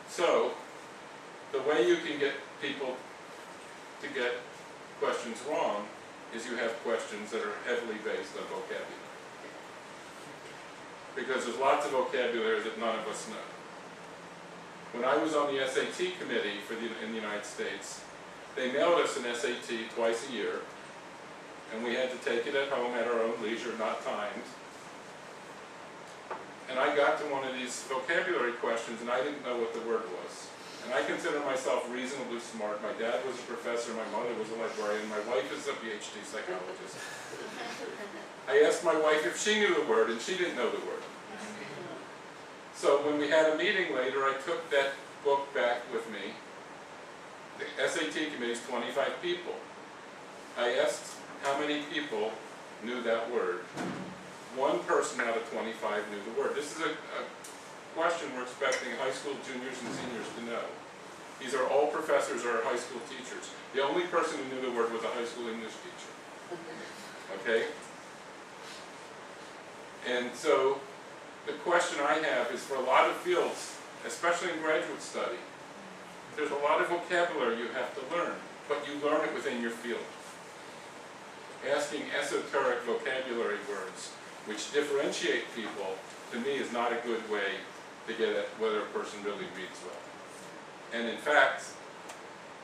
A: So, the way you can get people to get questions wrong is you have questions that are heavily based on vocabulary. Because there's lots of vocabulary that none of us know. When I was on the SAT committee in the United States, they mailed us an SAT twice a year, and we had to take it at home at our own leisure, not timed. And I got to one of these vocabulary questions, and I didn't know what the word was. And I consider myself reasonably smart. My dad was a professor, my mother was a librarian, my wife is a PhD psychologist. I asked my wife if she knew the word, and she didn't know the word. So when we had a meeting later, I took that book back with me. The SAT committee is 25 people. I asked how many people knew that word. 1 person out of 25 knew the word. This is a question we're expecting high school juniors and seniors to know. These are all professors or high school teachers. The only person who knew the word was a high school English teacher. Okay? And so, the question I have is, for a lot of fields, especially in graduate study, there's a lot of vocabulary you have to learn, but you learn it within your field. Asking esoteric vocabulary words which differentiate people, to me, is not a good way to get at whether a person really reads well. And in fact,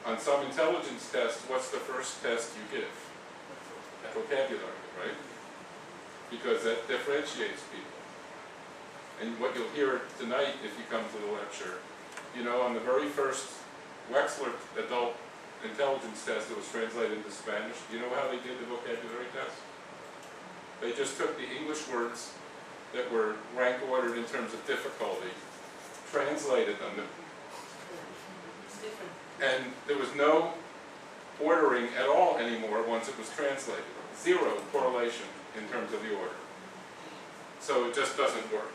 A: on some intelligence tests, what's the first test you give? Vocabulary, right? Because that differentiates people. And what you'll hear tonight if you come to the lecture, you know, on the very first Wechsler adult intelligence test that was translated into Spanish, do you know how they did the vocabulary test? They just took the English words that were rank ordered in terms of difficulty, translated them, and there was no ordering at all anymore once it was translated. 0 correlation in terms of the order. So it just doesn't work.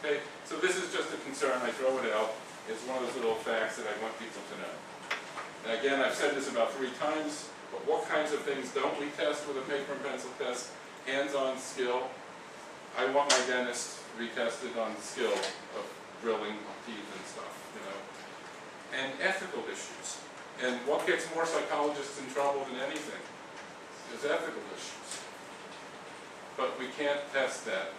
A: Okay? So this is just a concern. I throw it out. It's one of those little facts that I want people to know. And again, I've said this about 3 times, but what kinds of things don't we test with a paper and pencil test? Hands-on skill. I want my dentist to be tested on the skill of drilling teeth and stuff, you know. And ethical issues. And what gets more psychologists in trouble than anything is ethical issues. But we can't test that.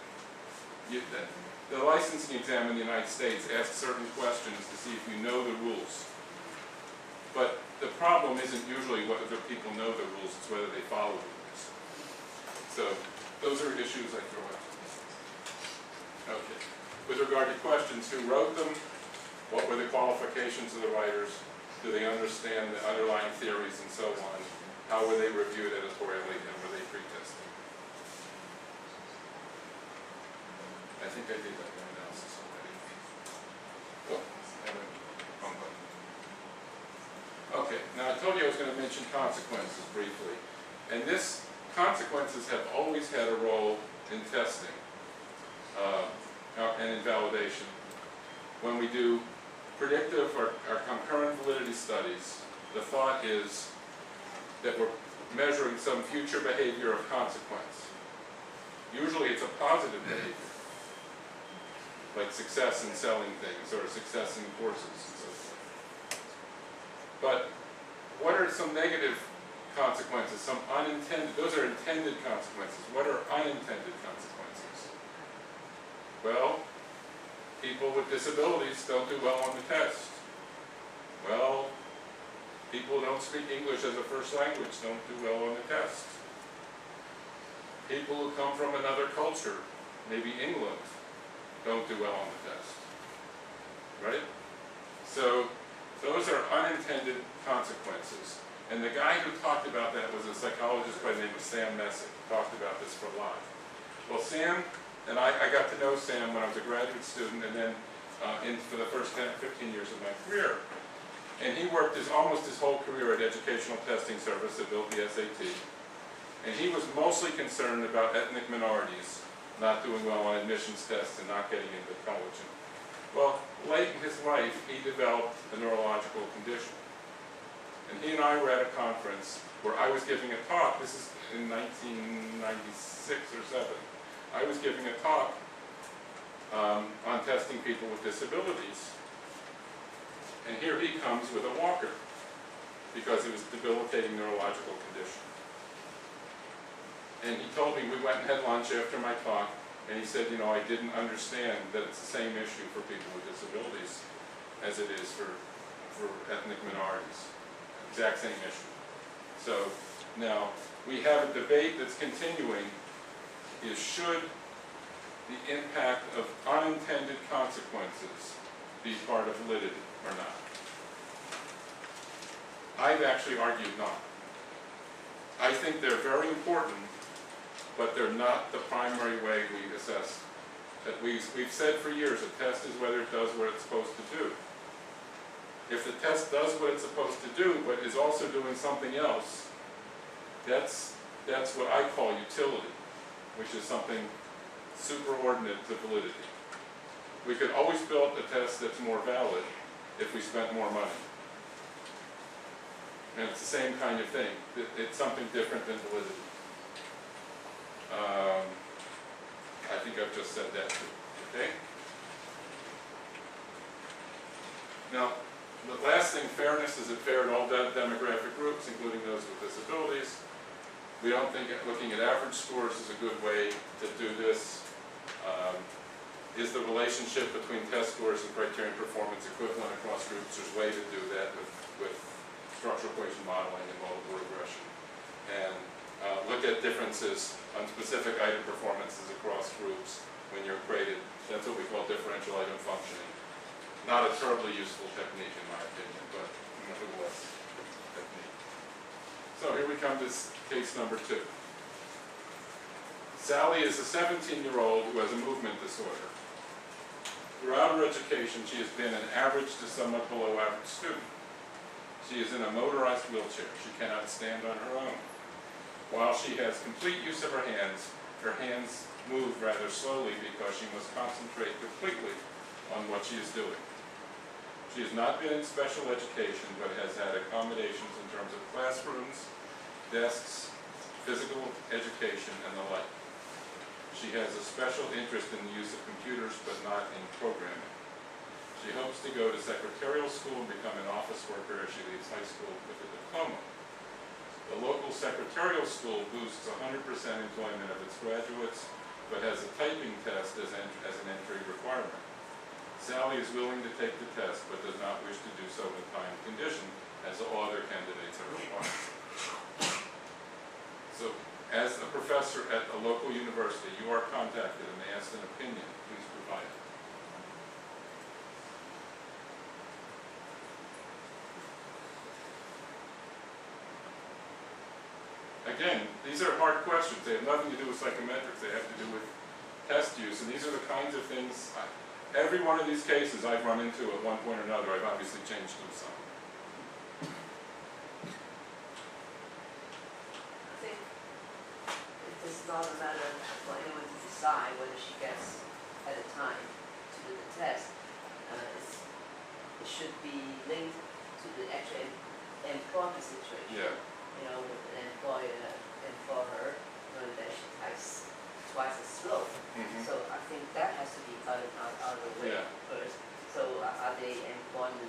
A: the licensing exam in the United States asks certain questions to see if you know the rules. But the problem isn't usually whether people know the rules, it's whether they follow the rules. So those are issues I throw out. Okay. With regard to questions, who wrote them? What were the qualifications of the writers? Do they understand the underlying theories and so on? How were they reviewed editorially, and were they pre-tested? I think I did that analysis already. Oh, I have a wrong button. Okay, now I told you I was going to mention consequences briefly. And consequences have always had a role in testing and in validation. When we do predictive or concurrent validity studies, the thought is that we're measuring some future behavior of consequence. Usually it's a positive behavior, like success in selling things or success in courses and so forth. But what are some negative consequences, some unintended? Those are intended consequences. What are unintended consequences? Well, people with disabilities don't do well on the test. Well, people who don't speak English as a first language don't do well on the test. People who come from another culture, maybe England, don't do well on the test. Right? So those are unintended consequences. And the guy who talked about that was a psychologist by the name of Sam Messick, who talked about this for a lot. Well, Sam, and I got to know Sam when I was a graduate student, and then for the first 10, 15 years of my career. And he worked almost his whole career at Educational Testing Service that built the SAT. And he was mostly concerned about ethnic minorities not doing well on admissions tests and not getting into college. Well, late in his life, he developed a neurological condition. And he and I were at a conference where I was giving a talk. This is in 1996 or 7. I was giving a talk on testing people with disabilities. And here he comes with a walker because of his debilitating neurological condition. And he told me, we went and had lunch after my talk, and he said, you know, I didn't understand that it's the same issue for people with disabilities as it is for ethnic minorities. Exact same issue. So now we have a debate that's continuing, is should the impact of unintended consequences be part of validity or not? I've actually argued not. I think they're very important, but they're not the primary way we assess. That we've said for years, a test is whether it does what it's supposed to do. If the test does what it's supposed to do, but is also doing something else, that's what I call utility, which is something superordinate to validity. We could always build a test that's more valid if we spent more money. And it's the same kind of thing. It's something different than validity. I think I've just said that too. Okay? Now, the last thing, fairness. Is it fair to all demographic groups, including those with disabilities? We don't think looking at average scores is a good way to do this. Is the relationship between test scores and criterion performance equivalent across groups? There's a way to do that with structural equation modeling and multiple regression. And look at differences on specific item performances across groups when you're graded. That's what we call differential item functioning. Not a terribly useful technique in my opinion, but nevertheless, technique. So here we come to case number 2. Sally is a 17-year-old who has a movement disorder. Throughout her education, she has been an average to somewhat below average student. She is in a motorized wheelchair. She cannot stand on her own. While she has complete use of her hands move rather slowly because she must concentrate completely on what she is doing. She has not been in special education, but has had accommodations in terms of classrooms, desks, physical education, and the like. She has a special interest in the use of computers, but not in programming. She hopes to go to secretarial school and become an office worker as she leaves high school with a diploma. The local secretarial school boosts 100% employment of its graduates but has a typing test as an entry requirement. Sally is willing to take the test, but does not wish to do so with time and condition, as all other candidates are required. So, as a professor at a local university, you are contacted and they ask an opinion, please provide it. Again, these are hard questions. They have nothing to do with psychometrics. They have to do with test use, and these are the kinds of things, every one of these cases I've run into at one point or another. I've obviously changed them some.
C: I think it is not a matter for anyone to decide whether she gets at a time to do the test. It should be linked to the actual employment situation.
A: Yeah.
C: You know, with an employer knowing that she types twice as slow. So I think that has to be out of the way first. So are they employment,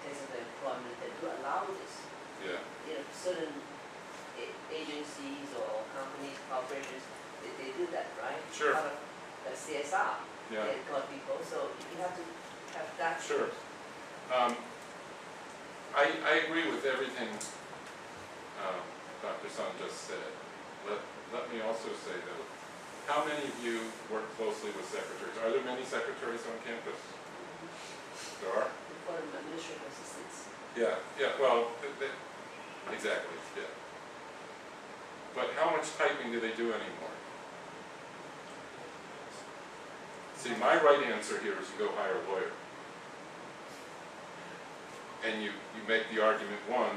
C: cases of employment that do allow this?
A: Yeah.
C: You know, certain agencies or companies, corporations, they do that, right?
A: Sure.
C: Part of the CSR,
A: Yeah.
C: they employ people, so you have to have that.
A: Sure. I agree with everything Dr. Sun just said. Let me also say though, how many of you work closely with secretaries? Are there many secretaries on campus? There are?
C: For administrative assistants.
A: Yeah, well, exactly, yeah. But how much typing do they do anymore? See, my right answer here is you go hire a lawyer. And you make the argument, one,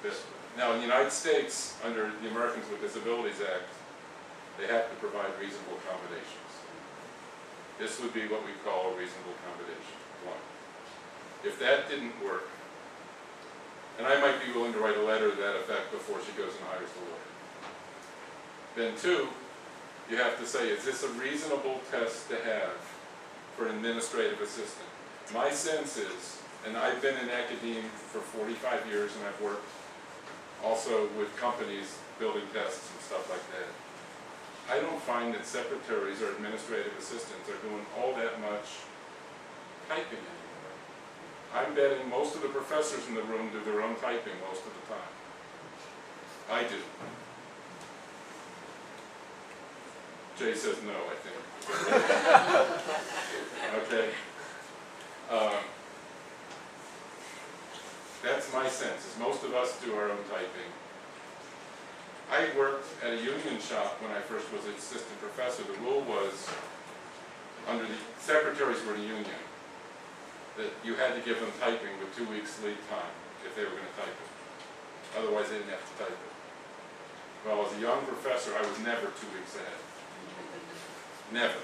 A: that now in the United States, under the Americans with Disabilities Act, they have to provide reasonable accommodations. This would be what we call a reasonable accommodation, one. If that didn't work, and I might be willing to write a letter to that effect before she goes and hires the lawyer. Then two, you have to say, is this a reasonable test to have for an administrative assistant? My sense is, and I've been in academia for 45 years and I've worked also with companies building tests and stuff like that. I don't find that secretaries or administrative assistants are doing all that much typing anymore. I'm betting most of the professors in the room do their own typing most of the time. I do. Jay says no, I think. Okay. That's my sense, is most of us do our own typing. I worked at a union shop when I first was an assistant professor. The rule was, under the secretaries were in a union, that you had to give them typing with 2 weeks lead time if they were going to type it. Otherwise they didn't have to type it. Well, as a young professor, I was never 2 weeks ahead. Never.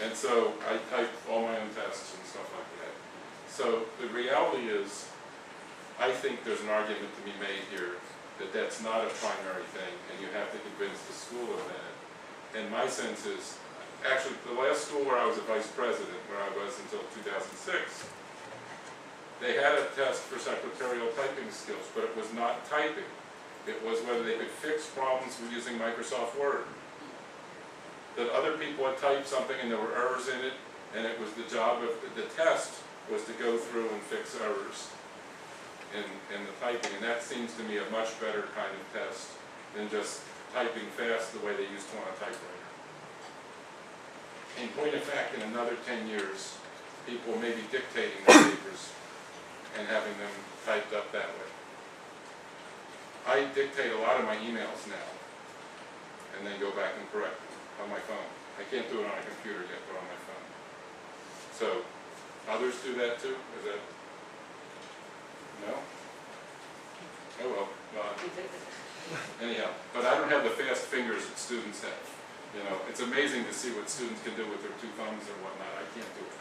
A: And so I typed all my own tests and stuff like that. So the reality is, I think there's an argument to be made here that that's not a primary thing, and you have to convince the school of that. And my sense is, actually, the last school where I was a vice president, where I was until 2006, they had a test for secretarial typing skills, but it was not typing. It was whether they could fix problems with using Microsoft Word. That other people had typed something and there were errors in it, and it was the job of the test was to go through and fix errors in the typing, and that seems to me a much better kind of test than just typing fast the way they used to on a typewriter. In point of fact, in another 10 years, people may be dictating their papers and having them typed up that way. I dictate a lot of my emails now, and then go back and correct them on my phone. I can't do it on a computer yet, but on my phone. So, others do that too? Is that? No? Oh well. Anyhow, but I don't have the fast fingers that students have. You know, it's amazing to see what students can do with their 2 thumbs or whatnot. I can't do it.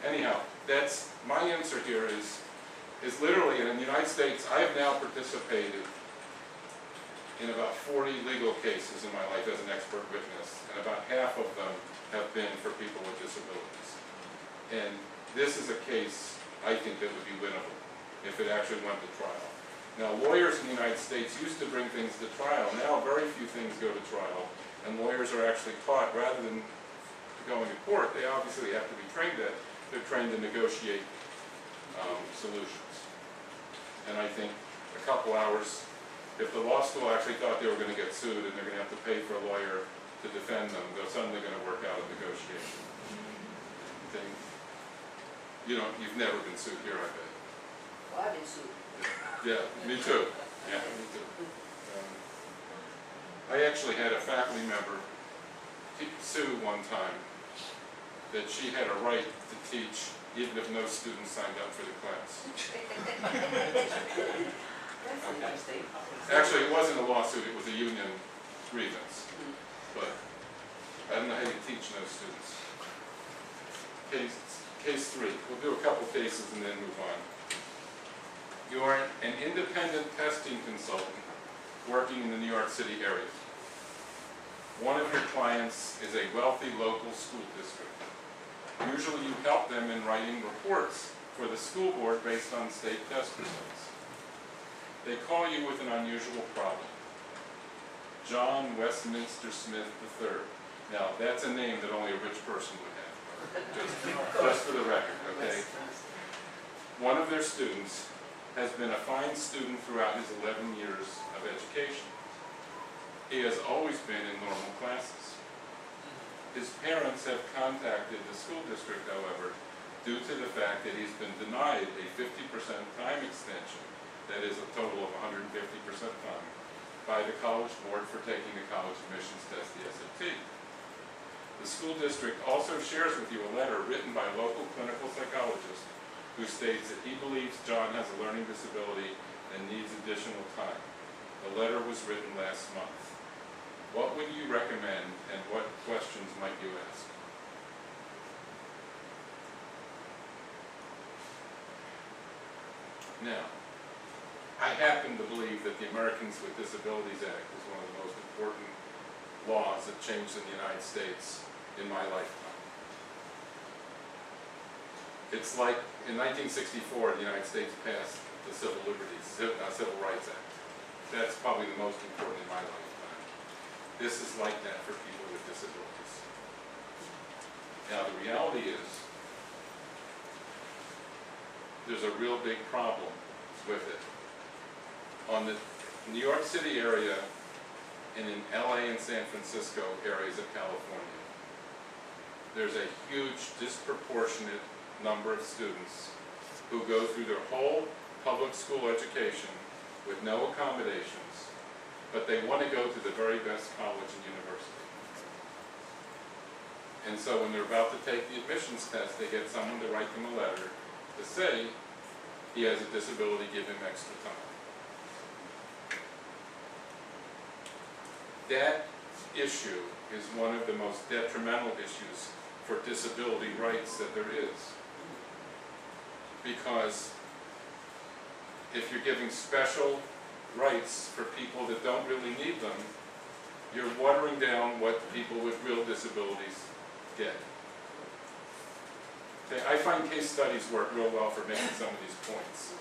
A: Anyhow, that's my answer here is literally, and in the United States, I have now participated in about 40 legal cases in my life as an expert witness, and about half of them have been for people with disabilities. And this is a case, I think, that would be winnable if it actually went to trial. Now, lawyers in the United States used to bring things to trial. Now, very few things go to trial. And lawyers are actually taught, rather than going to court, they obviously have to be trained at, they're trained to negotiate solutions. And I think a couple hours, if the law school actually thought they were going to get sued and they're going to have to pay for a lawyer to defend them, they're suddenly going to work out a negotiation thing. You've never been sued here, I bet.
C: Well, I've been sued.
A: Yeah, me too. Yeah, me too. I actually had a faculty member sue one time that she had a right to teach even if no students signed up for the class.
C: That's interesting.
A: Actually, it wasn't a lawsuit, it was a union grievance. But I don't know how you teach no students. Case 3. We'll do a couple cases and then move on. You are an independent testing consultant working in the New York City area. One of your clients is a wealthy local school district. Usually you help them in writing reports for the school board based on state test results. They call you with an unusual problem. John Westminster Smith III. Now, that's a name that only a rich person would have, just for the record, okay? One of their students has been a fine student throughout his 11 years of education. He has always been in normal classes. His parents have contacted the school district, however, due to the fact that he's been denied a 50% time extension, that is a total of 150% time, by the college board for taking the college admissions test, the SAT. The school district also shares with you a letter written by a local clinical psychologist who states that he believes John has a learning disability and needs additional time. The letter was written last month. What would you recommend and what questions might you ask? Now, I happen to believe that the Americans with Disabilities Act is one of the most important laws that changed in the United States in my lifetime. It's like in 1964, the United States passed the Civil Rights Act. That's probably the most important in my lifetime. This is like that for people with disabilities. Now the reality is, there's a real big problem with it. On the New York City area and in LA and San Francisco areas of California, there's a huge disproportionate number of students who go through their whole public school education with no accommodations, but they want to go to the very best college and university. And so when they're about to take the admissions test, they get someone to write them a letter to say he has a disability, give him extra time. That issue is one of the most detrimental issues for disability rights that there is. Because if you're giving special rights for people that don't really need them, you're watering down what people with real disabilities get. Okay, I find case studies work real well for making some of these points,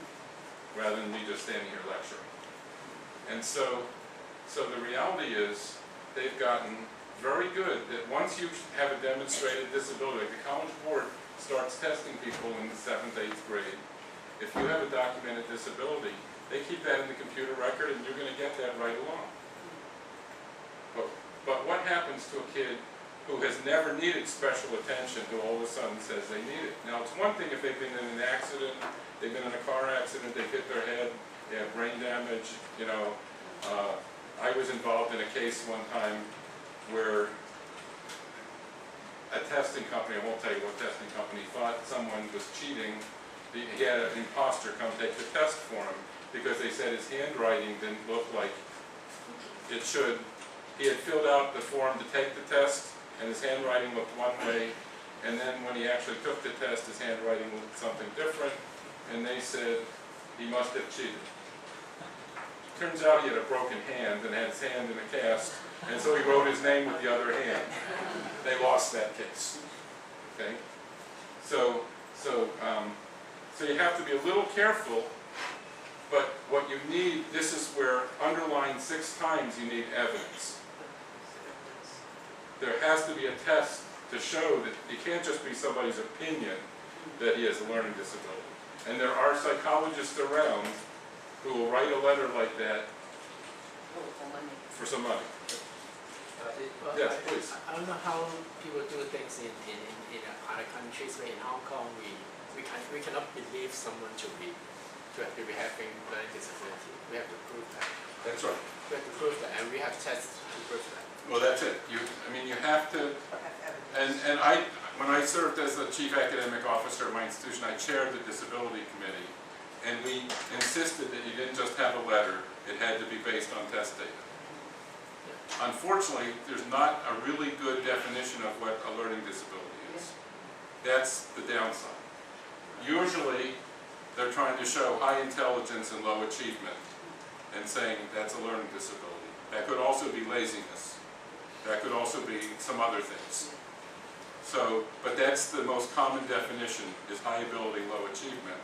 A: rather than me just standing here lecturing. And so the reality is, they've gotten very good that once you have a demonstrated disability, like the College Board starts testing people in the 7th, 8th grade, if you have a documented disability, they keep that in the computer record and you're going to get that right along. But what happens to a kid who has never needed special attention who all of a sudden says they need it? Now it's one thing if they've been in an accident, they've been in a car accident, they've hit their head, they have brain damage, you know. I was involved in a case one time where a testing company, I won't tell you what testing company, thought someone was cheating. He had an imposter come take the test for him because they said his handwriting didn't look like it should. He had filled out the form to take the test and his handwriting looked one way, and then when he actually took the test his handwriting looked something different, and they said he must have cheated. Turns out he had a broken hand and had his hand in a cast, and so he wrote his name with the other hand. They lost that case. Okay? So you have to be a little careful, but what you need, this is where underlined 6 times you need evidence. there has to be a test to show that it can't just be somebody's opinion that he has a learning disability. And there are psychologists around who will write a letter like that
C: Oh, for money.
A: for some money.
E: Well,
A: Yes, please.
E: I don't know how people do things in other countries, but in Hong Kong we cannot believe someone to be having learning disability. We have to prove that.
A: That's right.
E: We have to prove that, and we have tests to prove that.
A: Well, that's it. I mean, you have to,
B: Have evidence.
A: and when I served as the chief academic officer at my institution, I chaired the disability committee, and we insisted that you didn't just have a letter, it had to be based on test data. Unfortunately, there's not a really good definition of what a learning disability is. That's the downside. Usually, they're trying to show high intelligence and low achievement and saying that's a learning disability. That could also be laziness. That could also be some other things. So, but that's the most common definition, is high ability, low achievement.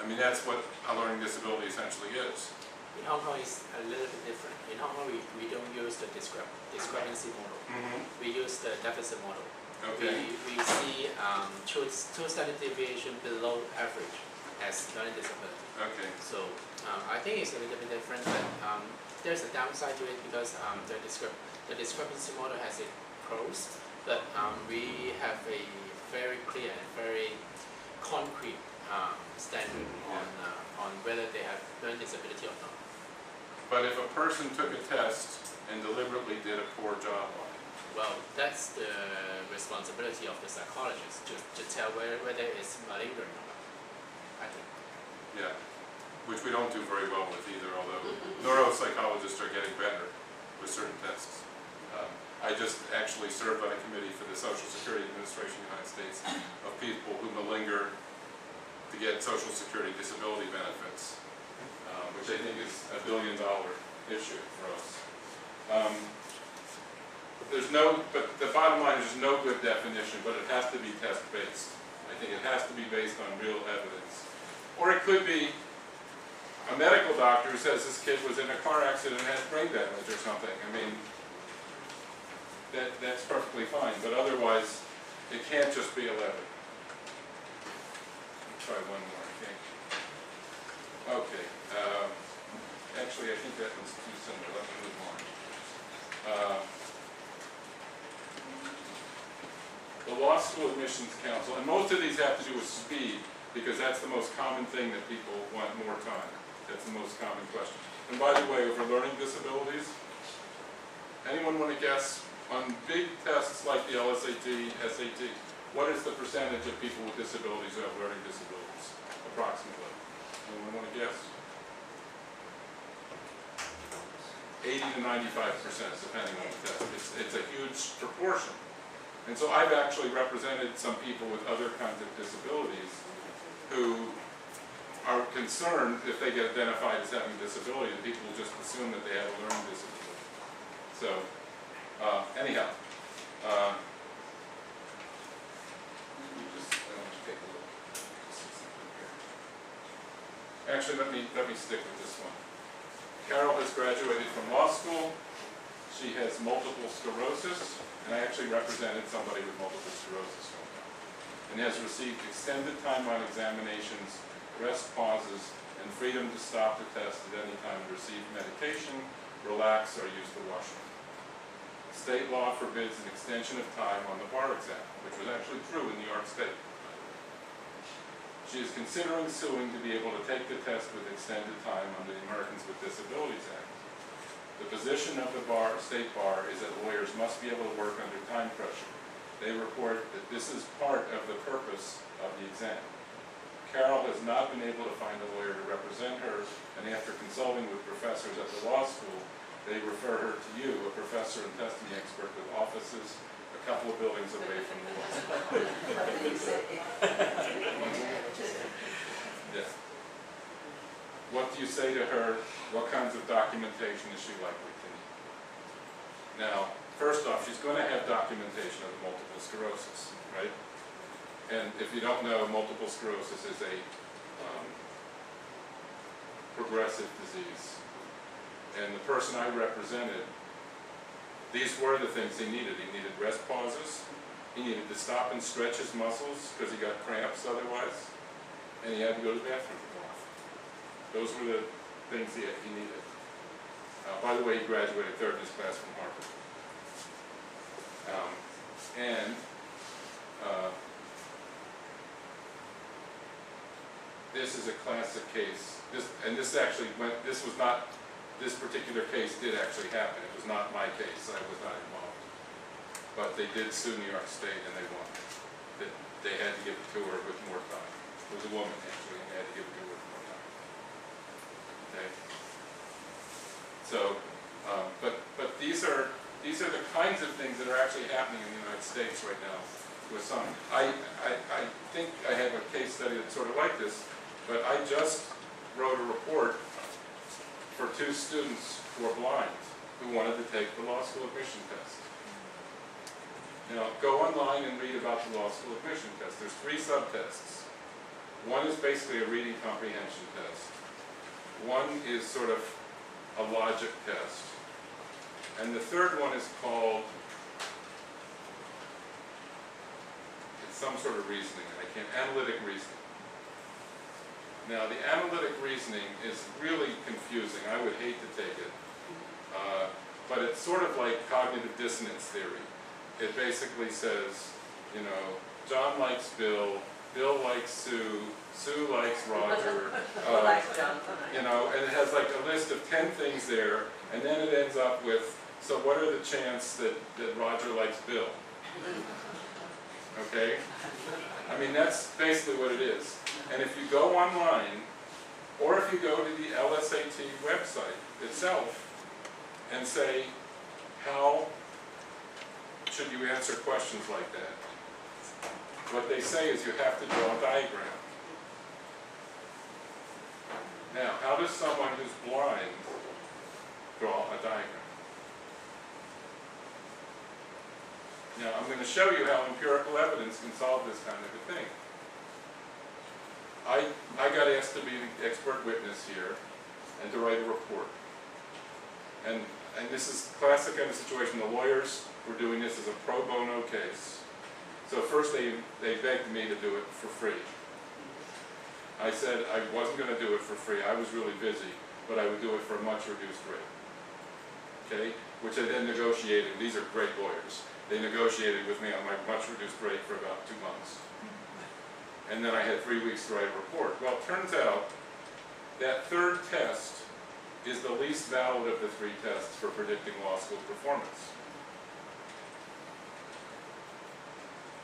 A: I mean, that's what a learning disability essentially is.
E: In Hong Kong, it's a little bit different. In Hong Kong, we don't use the discrepancy model. We use the deficit model.
A: Okay.
E: We see two standard deviation below average as learning disability.
A: Okay.
E: So I think it's a little bit different, but there's a downside to it because the discrepancy model has its pros, but we have a very clear and very concrete standard on whether they have learning disability or not.
A: But if a person took a test and deliberately did a poor job on it,
E: Well, that's the responsibility of the psychologist to tell whether it's malignant or not, I think.
A: yeah, which we don't do very well with either, although neuropsychologists are getting better with certain tests. I just actually served on a committee for the Social Security Administration of the United States of people who malinger to get Social Security disability benefits, which I think is a $1 billion issue for us. But the bottom line is there's no good definition, but it has to be test-based. I think it has to be based on real evidence. Or it could be a medical doctor who says this kid was in a car accident and has brain damage or something. I mean, that's perfectly fine, but otherwise, it can't just be a letter. Try one more, I think. Okay. Actually, I think that one's too similar. Let me move on. The Law School Admissions Council, and most of these have to do with speed, because that's the most common thing that people want more time. That's the most common question. And by the way, over learning disabilities, anyone want to guess on big tests like the LSAT, SAT, what is the percentage of people with disabilities who have learning disabilities, approximately? Anyone want to guess? 80 to 95%, depending on the test. It's a huge proportion. And so I've actually represented some people with other kinds of disabilities who are concerned if they get identified as having a disability, that people will just assume that they have a learning disability. So, anyhow. Actually, let me stick with this one. Carol has graduated from law school. She has multiple sclerosis, and I actually represented somebody with multiple sclerosis one time, and has received extended time on examinations, rest pauses, and freedom to stop the test at any time to receive medication, relax, or use the washroom. State law forbids an extension of time on the bar exam, which was actually true in New York State. She is considering suing to be able to take the test with extended time under the Americans with Disabilities Act. The position of the state bar is that lawyers must be able to work under time pressure. They report that this is part of the purpose of the exam. Carol has not been able to find a lawyer to represent her, and after consulting with professors at the law school, they refer her to you, a professor and testing expert with offices a couple of buildings away from the law school. Yeah. What do you say to her? What kinds of documentation is she likely to need? Now, first off, she's going to have documentation of multiple sclerosis, right? And if you don't know, multiple sclerosis is a progressive disease. And the person I represented these were the things he needed. He needed rest pauses. He needed to stop and stretch his muscles because he got cramps otherwise. And he had to go to the bathroom. Those were the things he needed. By the way, he graduated third in his class from Harvard. This is a classic case. This particular case did actually happen. It was not my case. I was not involved. But they did sue New York State and they won. They had to give it to her with more time. It was a woman actually, and they had to give it to her with more time. Okay. So, but these are the kinds of things that are actually happening in the United States right now with some. I think I have a case study that's sort of like this, but I just wrote a report for 2 students who are blind who wanted to take the law school admission test. Now, go online and read about the law school admission test. There's 3 subtests. One is basically a reading comprehension test. One is sort of a logic test. And the third one is called, it's some sort of reasoning, analytic reasoning. Now, the analytic reasoning is really confusing. I would hate to take it. But it's sort of like cognitive dissonance theory. It basically says, you know, John likes Bill, Bill likes Sue, Sue likes Roger, you know, and it has like a list of 10 things there, and then it ends up with, so what are the chances that Roger likes Bill? Okay? I mean, that's basically what it is. And if you go online, or if you go to the LSAT website itself and say, how should you answer questions like that? What they say is you have to draw a diagram. Now, how does someone who's blind draw a diagram? Now, I'm going to show you how empirical evidence can solve this kind of a thing. I got asked to be the expert witness here and to write a report. And this is classic kind of situation. The lawyers were doing this as a pro bono case. So first they begged me to do it for free. I said I wasn't going to do it for free. I was really busy, but I would do it for a much reduced rate. Okay? Which I then negotiated. These are great lawyers. They negotiated with me on my much reduced rate for about 2 months. And then I had 3 weeks to write a report. Well, it turns out that third test is the least valid of the 3 tests for predicting law school performance.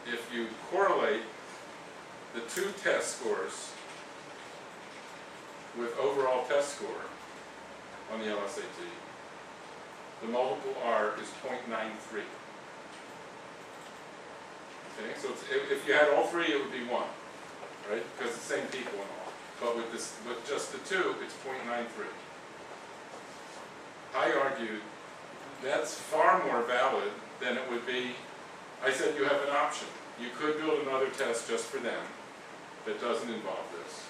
A: If you correlate the 2 test scores with overall test score on the LSAT, the multiple R is 0.93. Okay, so if you had all 3, it would be 1, right? Because it's the same people and all. But with just the 2, it's 0.93. I argued that's far more valid than it would be. I said you have an option. You could build another test just for them that doesn't involve this.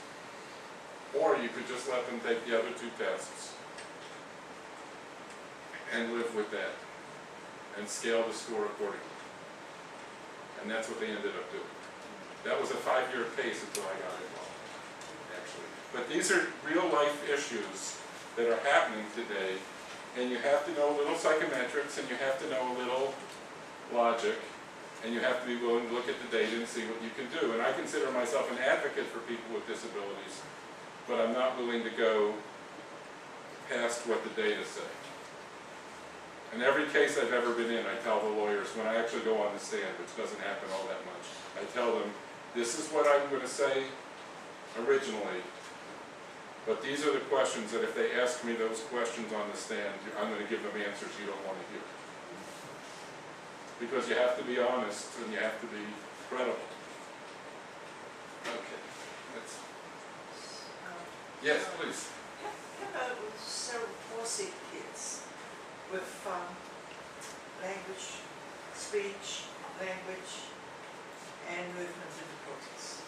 A: Or you could just let them take the other 2 tests and live with that and scale the score accordingly. And that's what they ended up doing. That was a 5-year case until I got involved, actually. But these are real life issues that are happening today, and you have to know a little psychometrics, and you have to know a little logic, and you have to be willing to look at the data and see what you can do. And I consider myself an advocate for people with disabilities, but I'm not willing to go past what the data say. In every case I've ever been in, I tell the lawyers, when I actually go on the stand, which doesn't happen all that much, I tell them, this is what I'm going to say originally, but these are the questions that if they ask me those questions on the stand, I'm going to give them answers you don't want to hear. Because you have to be honest and you have to be credible. Okay. Yes, please.
B: How about with cerebral palsy kids with language, speech, language, and movement difficulties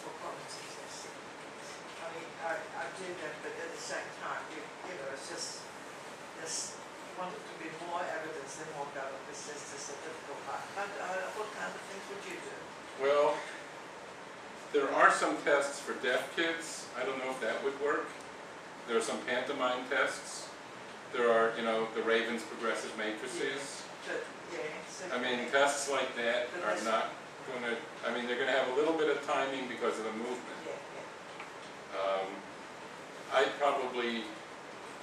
B: or cognitive testing? I mean, I do that, but at the same time, you know, it's just this want it to be more evidence than more go, this is a difficult part. What kind of things would you do?
A: Well, there are some tests for deaf kids. I don't know if that would work. There are some pantomime tests. There are, you know, the Raven's progressive matrices.
B: But, yeah, so
A: I mean, tests like that are not going to, I mean, they're going to have a little bit of timing because of the movement.
B: yeah, yeah.
A: I'd probably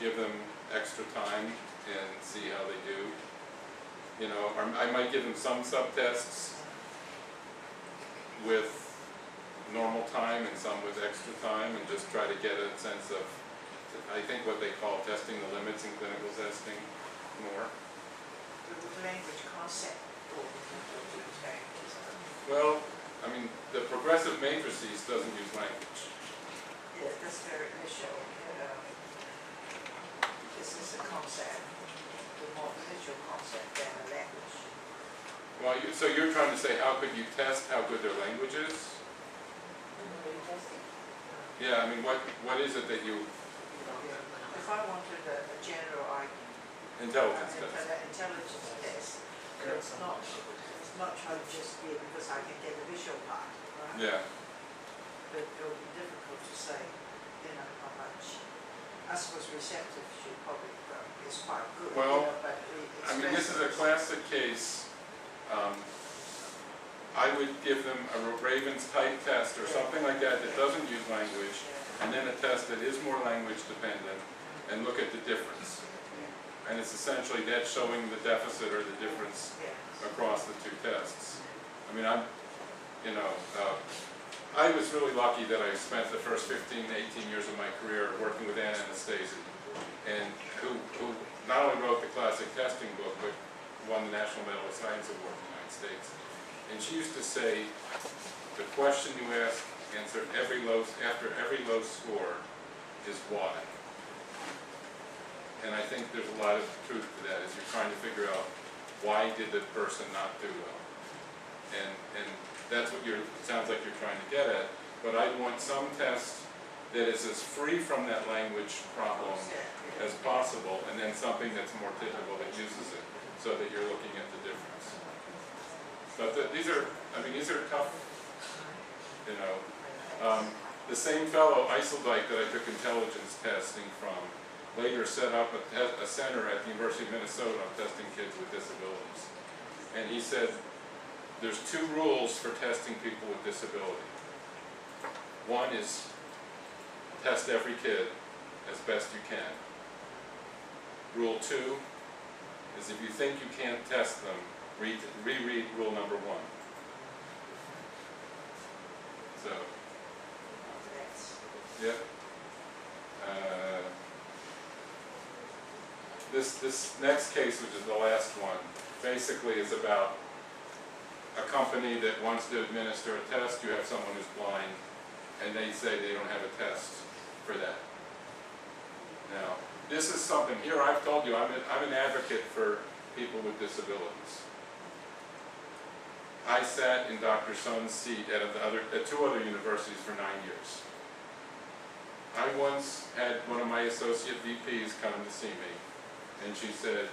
A: give them extra time and see how they do. You know, or I might give them some subtests with normal time and some with extra time, and just try to get a sense of, I think what they call testing the limits in clinical testing more.
B: With language concept or language.
A: Well, I mean, the progressive matrices doesn't use language.
B: Yeah, that's very initial. This is a concept, the more visual concept than a language.
A: Well, so you're trying to say, how could you test how good their language is? Yeah, I mean, what is it that you...
B: If I wanted a general argument,
A: Intelligence test.
B: intelligence test, it's not trying to just be because I can get the visual part, right?
A: Yeah.
B: But it will be difficult to say, you know, how much. I suppose receptive should probably is quite good.
A: Well,
B: you know, but
A: I mean, this is a classic case. I would give them a Raven's type test or something like that that doesn't use language, and then a test that is more language dependent, and look at the difference. And it's essentially that showing the deficit or the difference across the two tests. I mean, I was really lucky that I spent the first 15 to 18 years of my career working with Anastasia, and who not only wrote the classic testing book, but won the National Medal of Science Award in the United States. And she used to say, the question you ask, answer after every low score is why. And I think there's a lot of truth to that, as you're trying to figure out why did the person not do well. And that's what it sounds like you're trying to get at. But I want some test that is as free from that language problem as possible, and then something that's more typical that uses it, so that you're looking at the difference. But these are tough, you know. The same fellow, Eiseldike, that I took intelligence testing from, later set up a center at the University of Minnesota on testing kids with disabilities. And he said, there's two rules for testing people with disability. One is test every kid as best you can. Rule 2 is if you think you can't test them, reread rule number 1. So, yeah. This next case, which is the last one, basically is about a company that wants to administer a test. You have someone who's blind, and they say they don't have a test for that. Now, this is something, here I've told you, I'm an advocate for people with disabilities. I sat in Dr. Sun's seat at 2 other universities for 9 years. I once had one of my associate VPs come to see me, and she said,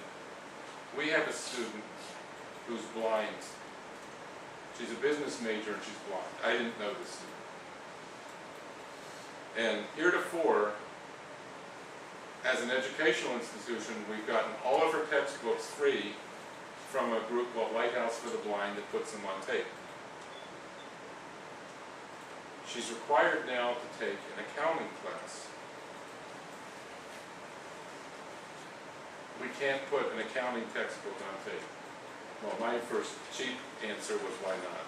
A: we have a student who's blind. She's a business major and she's blind. I didn't know this student. And heretofore, as an educational institution, we've gotten all of her textbooks free from a group called Lighthouse for the Blind that puts them on tape. She's required now to take an accounting class. We can't put an accounting textbook on tape. Well, my first cheap answer was why not?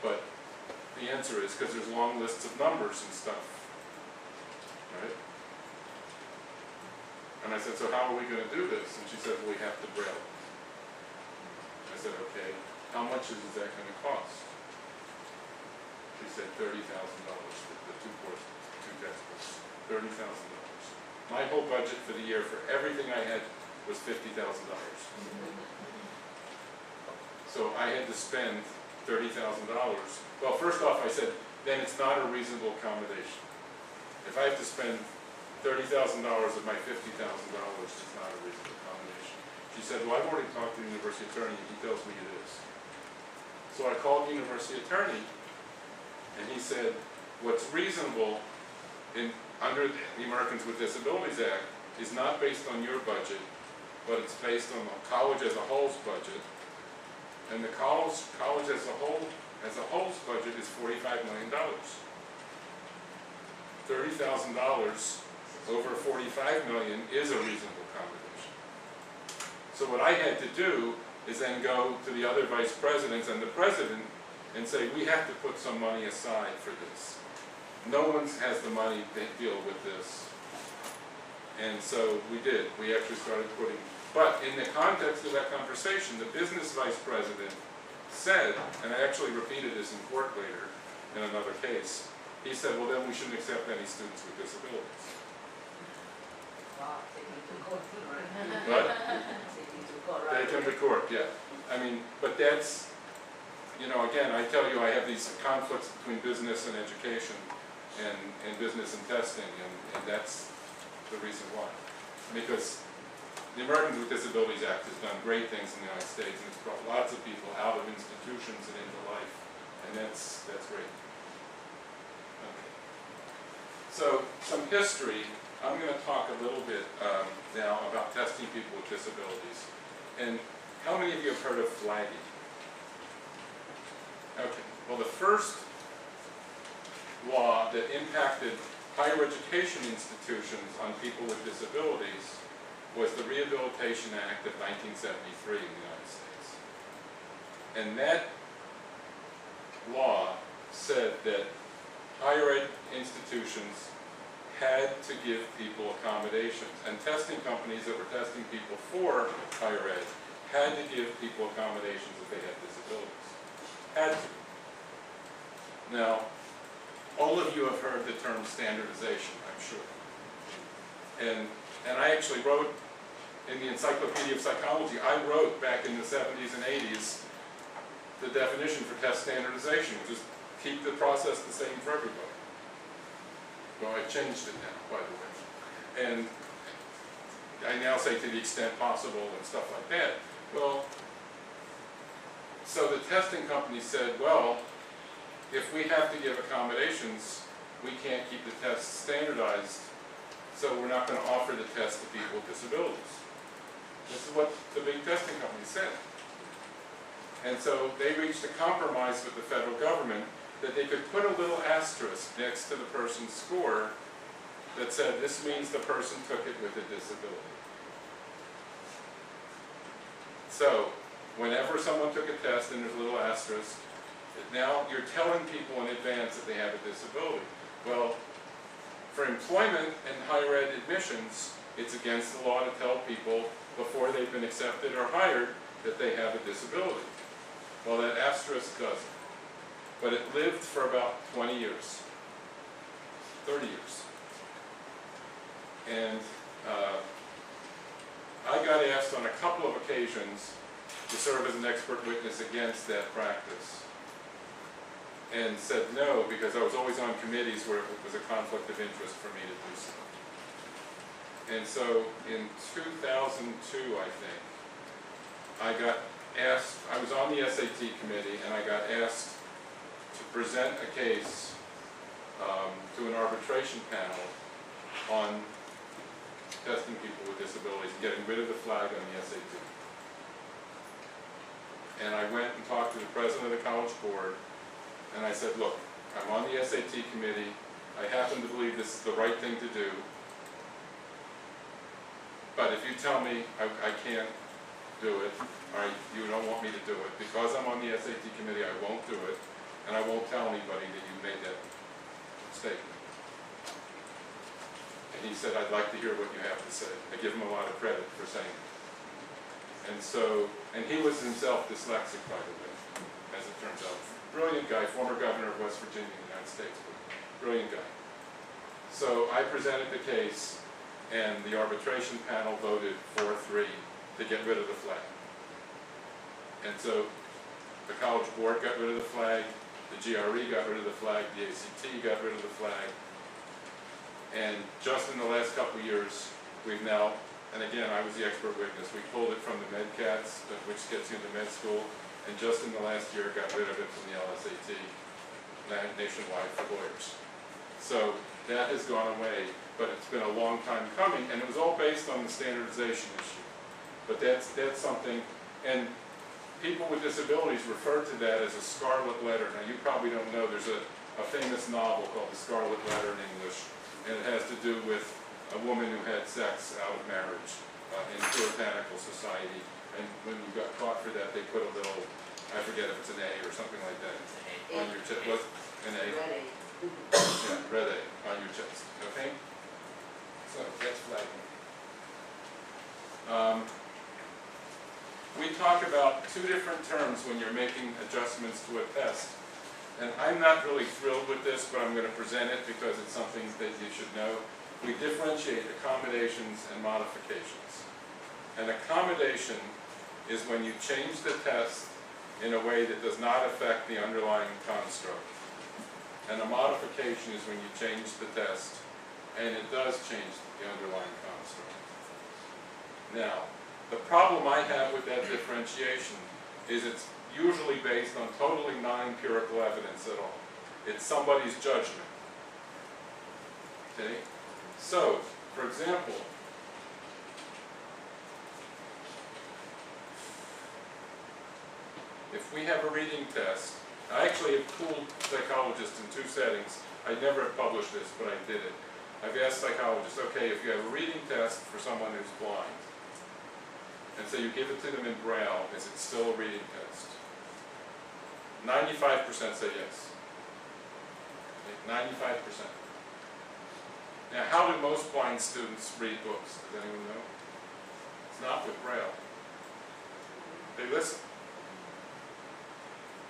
A: But the answer is because there's long lists of numbers and stuff, right? And I said, so how are we going to do this? And she said, well, we have to braille. I said, okay, how much is that going to cost? She said $30,000 for the two textbooks. $30,000. My whole budget for the year for everything I had was $50,000. So I had to spend $30,000. Well, first off, I said, then it's not a reasonable accommodation. If I have to spend $30,000 of my $50,000 is not a reasonable accommodation. She said, well, I've already talked to the university attorney and he tells me it is. So I called the university attorney and he said, what's reasonable under the Americans with Disabilities Act is not based on your budget, but it's based on the college as a whole's budget. And the college as a whole's budget is $45 million. $30,000 over $45 million is a reasonable accommodation. So what I had to do is then go to the other vice presidents and the president and say, we have to put some money aside for this. No one has the money to deal with this. And so we did. We actually started putting, but in the context of that conversation, the business vice president said, and I actually repeated this in court later in another case, he said, well, then we shouldn't accept any students with disabilities.
C: Wow, take me to court, right?
A: But
C: Take me to court, right?
A: they can record, yeah. I mean, but that's, you know, again, I tell you, I have these conflicts between business and education and business and testing, and that's the reason why. Because the Americans with Disabilities Act has done great things in the United States, and it's brought lots of people out of institutions and into life, and that's great. Okay. So, some history. I'm going to talk a little bit now about testing people with disabilities. And how many of you have heard of flagging? Okay, well, the first law that impacted higher education institutions on people with disabilities was the Rehabilitation Act of 1973 in the United States. And that law said that higher ed institutions had to give people accommodations, and testing companies that were testing people for higher ed had to give people accommodations if they had disabilities. Had to. Now, all of you have heard the term standardization, I'm sure. And I actually wrote in the Encyclopedia of Psychology, I wrote back in the 70s and 80s the definition for test standardization, which is keep the process the same for everybody. Well, I changed it now, by the way. And I now say to the extent possible and stuff like that. Well, so the testing company said, well, if we have to give accommodations, we can't keep the tests standardized, so we're not going to offer the test to people with disabilities. This is what the big testing company said. And so they reached a compromise with the federal government that they could put a little asterisk next to the person's score that said, this means the person took it with a disability. So, whenever someone took a test and there's a little asterisk, now you're telling people in advance that they have a disability. Well, for employment and higher ed admissions, it's against the law to tell people before they've been accepted or hired that they have a disability. Well, that asterisk doesn't. But it lived for about 20 years, 30 years. And I got asked on a couple of occasions to serve as an expert witness against that practice, and said no, because I was always on committees where it was a conflict of interest for me to do so. And so in 2002, I think, I got asked, I was on the SAT committee, and I got asked to present a case to an arbitration panel on testing people with disabilities and getting rid of the flag on the SAT. And I went and talked to the president of the College Board, and I said, look, I'm on the SAT committee, I happen to believe this is the right thing to do, but if you tell me I can't do it, or you don't want me to do it, because I'm on the SAT committee, I won't do it, and I won't tell anybody that you made that statement. And he said, I'd like to hear what you have to say. I give him a lot of credit for saying it. And so, and he was himself dyslexic, by the way, as it turns out. Brilliant guy, former governor of West Virginia in the United States, brilliant guy. So I presented the case, and the arbitration panel voted 4-3 to get rid of the flag. And so the College Board got rid of the flag, the GRE got rid of the flag, the ACT got rid of the flag, And just in the last couple of years, we've now, and again, I was the expert witness, we pulled it from the MedCats, which gets you into med school, and just in the last year got rid of it from the LSAT nationwide for lawyers. So that has gone away, but it's been a long time coming, and it was all based on the standardization issue. But that's something, and people with disabilities refer to that as a scarlet letter. Now you probably don't know, there's a famous novel called The Scarlet Letter in English, and it has to do with a woman who had sex out of marriage in puritanical society, and when you got caught for that, they put a little, I forget if it's an A or something like that, on your chest. What? An A?
C: Red A.
A: Yeah, red A on your chest, okay? So that's flagging. We talk about two different terms when you're making adjustments to a test. And I'm not really thrilled with this, but I'm going to present it because it's something that you should know. We differentiate accommodations and modifications. An accommodation is when you change the test in a way that does not affect the underlying construct. And a modification is when you change the test and it does change the underlying construct. Now, the problem I have with that differentiation is it's usually based on totally non-empirical evidence at all. It's somebody's judgment. Okay? So, for example, if we have a reading test, I actually have cooled psychologists in two settings. I never have published this, but I did it. I've asked psychologists, okay, if you have a reading test for someone who's blind, and so you give it to them in Braille, is it still a reading test? 95% say yes. 95%. Now, how do most blind students read books? Does anyone know? It's not with Braille. They listen.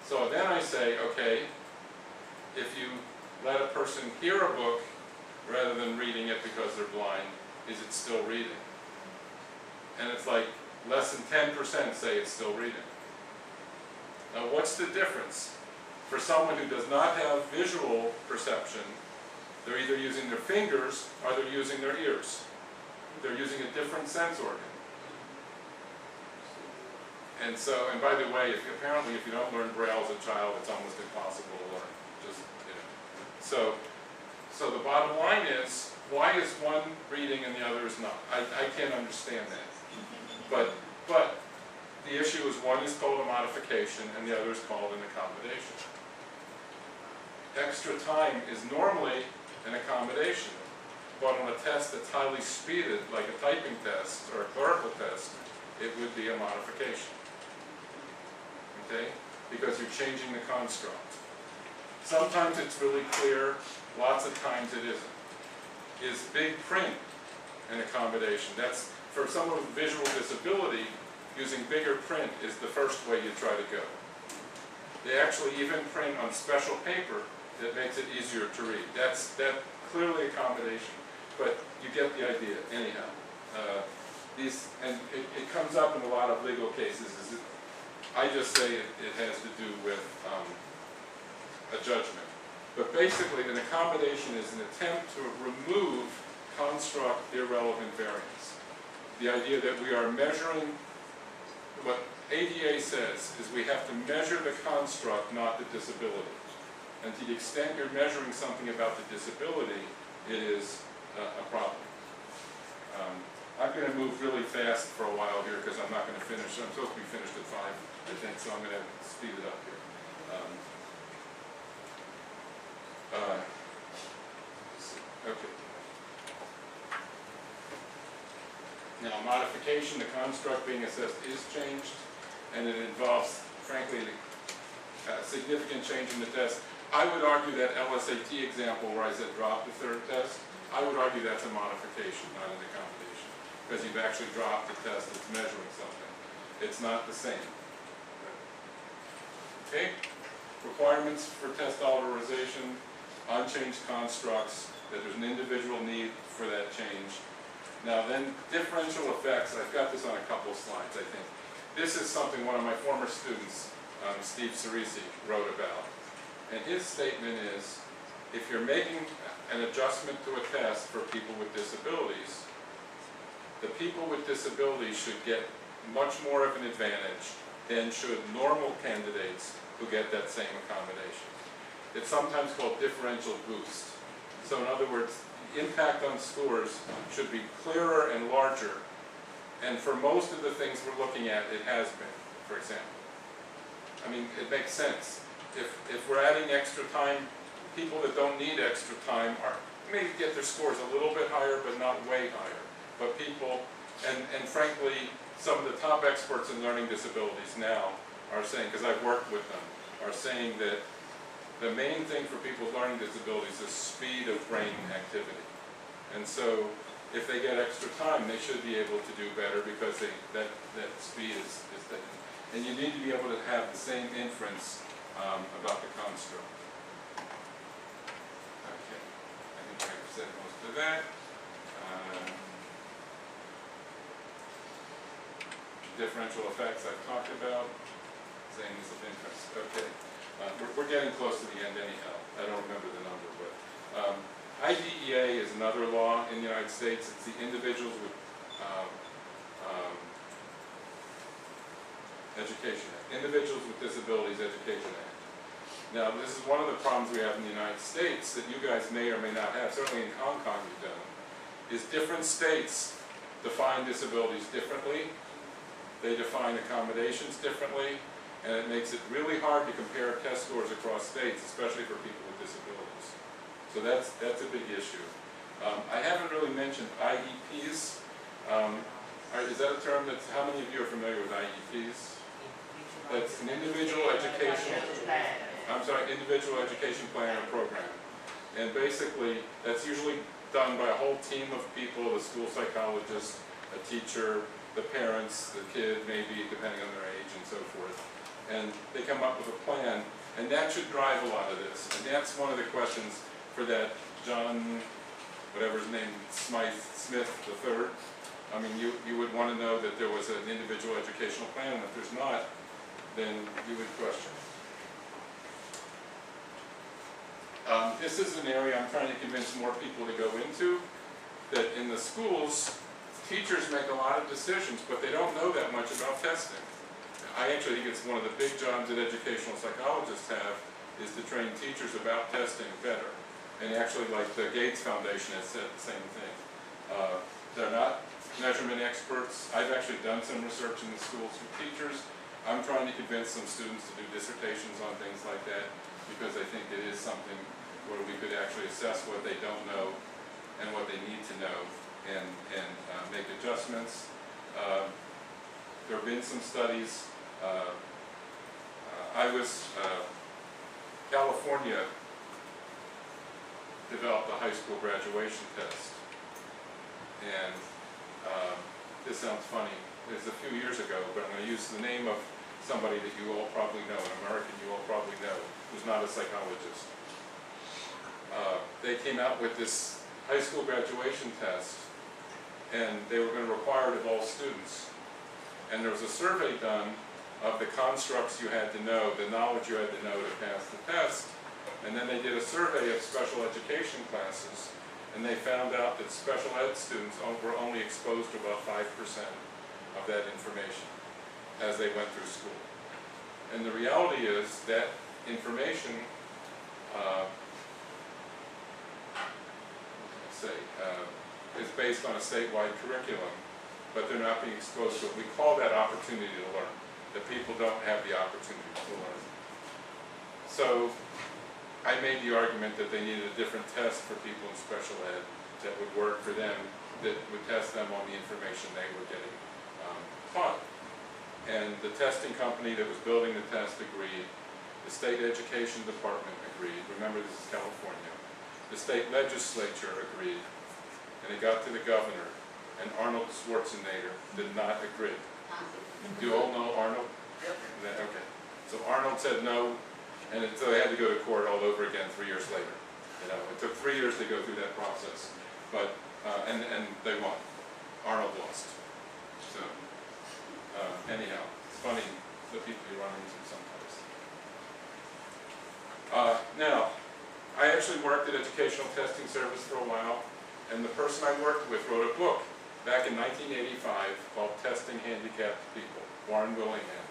A: So then I say, okay, if you let a person hear a book rather than reading it because they're blind, is it still reading? And it's like less than 10% say it's still reading. Now what's the difference? For someone who does not have visual perception, they're either using their fingers or they're using their ears. They're using a different sense organ. And so, and by the way, apparently if you don't learn Braille as a child, it's almost impossible to learn. Just, you know. So the bottom line is, why is one reading and the other is not? I can't understand that. But the issue is one is called a modification and the other is called an accommodation. Extra time is normally an accommodation, but on a test that's highly speeded, like a typing test or a clerical test, it would be a modification. Okay? Because you're changing the construct. Sometimes it's really clear, lots of times it isn't. Is big print an accommodation? That's, for someone with visual disability, using bigger print is the first way you try to go. They actually even print on special paper that makes it easier to read. That's clearly accommodation, but you get the idea anyhow. And it comes up in a lot of legal cases. I just say it has to do with a judgment. But basically an accommodation is an attempt to remove construct irrelevant variance. The idea that we are measuring, what ADA says is we have to measure the construct, not the disability. And to the extent you're measuring something about the disability, it is a problem. I'm going to move really fast for a while here because I'm not going to finish. I'm supposed to be finished at 5, I think, so I'm going to speed it up here. Okay. Now, modification, the construct being assessed is changed, and it involves, frankly, a significant change in the test. I would argue that LSAT example where I said drop the third test, I would argue that's a modification, not an accommodation, because you've actually dropped the test that's measuring something. It's not the same. Okay? Requirements for test authorization, unchanged constructs, that there's an individual need for that change. Now then, differential effects, I've got this on a couple of slides, I think. This is something one of my former students, Steve Cerisi, wrote about. And his statement is, if you're making an adjustment to a test for people with disabilities, the people with disabilities should get much more of an advantage than should normal candidates who get that same accommodation. It's sometimes called differential boost. So in other words, the impact on scores should be clearer and larger. And for most of the things we're looking at, it has been, for example. I mean, it makes sense. If we're adding extra time, people that don't need extra time may get their scores a little bit higher, but not way higher. But people, and frankly, some of the top experts in learning disabilities now are saying, because I've worked with them, are saying that the main thing for people with learning disabilities is speed of brain activity. And so if they get extra time, they should be able to do better because that speed is there. And you need to be able to have the same inference about the construct. Okay, I think I've said most of that. Differential effects I've talked about. Same as of interest. Okay, we're getting close to the end anyhow. I don't remember the number, but IDEA is another law in the United States. It's the Individuals with Education Act. Individuals with Disabilities Education Act. Now, this is one of the problems we have in the United States that you guys may or may not have, certainly in Hong Kong you don't, is different states define disabilities differently. They define accommodations differently, and it makes it really hard to compare test scores across states, especially for people with disabilities. So that's a big issue. I haven't really mentioned IEPs. Is that a term that's, how many of you are familiar with IEPs? That's an individual educational, individual education plan or program. And basically, that's usually done by a whole team of people, a school psychologist, a teacher, the parents, the kid, maybe, depending on their age and so forth. And they come up with a plan, and that should drive a lot of this. And that's one of the questions for that John, whatever his name, Smith III. I mean, you would want to know that there was an individual educational plan, and if there's not, then you would question. This is an area I'm trying to convince more people to go into, that in the schools, teachers make a lot of decisions, but they don't know that much about testing. I actually think it's one of the big jobs that educational psychologists have, is to train teachers about testing better. And actually, like the Gates Foundation has said the same thing. They're not measurement experts. I've actually done some research in the schools with teachers. I'm trying to convince some students to do dissertations on things like that, because I think it is something where we could actually assess what they don't know and what they need to know, and make adjustments. There have been some studies. California developed a high school graduation test, and this sounds funny. It's a few years ago, but I'm going to use the name of somebody that you all probably know, an American you all probably know, who's not a psychologist. They came out with this high school graduation test, and they were going to require it of all students. And there was a survey done of the constructs you had to know, the knowledge you had to know to pass the test. And then they did a survey of special education classes, and they found out that special ed students were only exposed to about 5% of that information as they went through school. And the reality is that information is based on a statewide curriculum, but they're not being exposed to it. We call that opportunity to learn, that people don't have the opportunity to learn. So I made the argument that they needed a different test for people in special ed that would work for them, that would test them on the information they were getting taught. And the testing company that was building the test agreed. The state education department agreed. Remember, this is California. The state legislature agreed. And it got to the governor, and Arnold Schwarzenegger did not agree. Do you all know Arnold? Yep. Okay. So Arnold said no, and so they had to go to court all over again 3 years later. You know, it took 3 years to go through that process, but and they won. Arnold lost. So anyhow, it's funny the people you run into sometimes. Now, I actually worked at Educational Testing Service for a while, and the person I worked with wrote a book back in 1985 called Testing Handicapped People, Warren Willingham.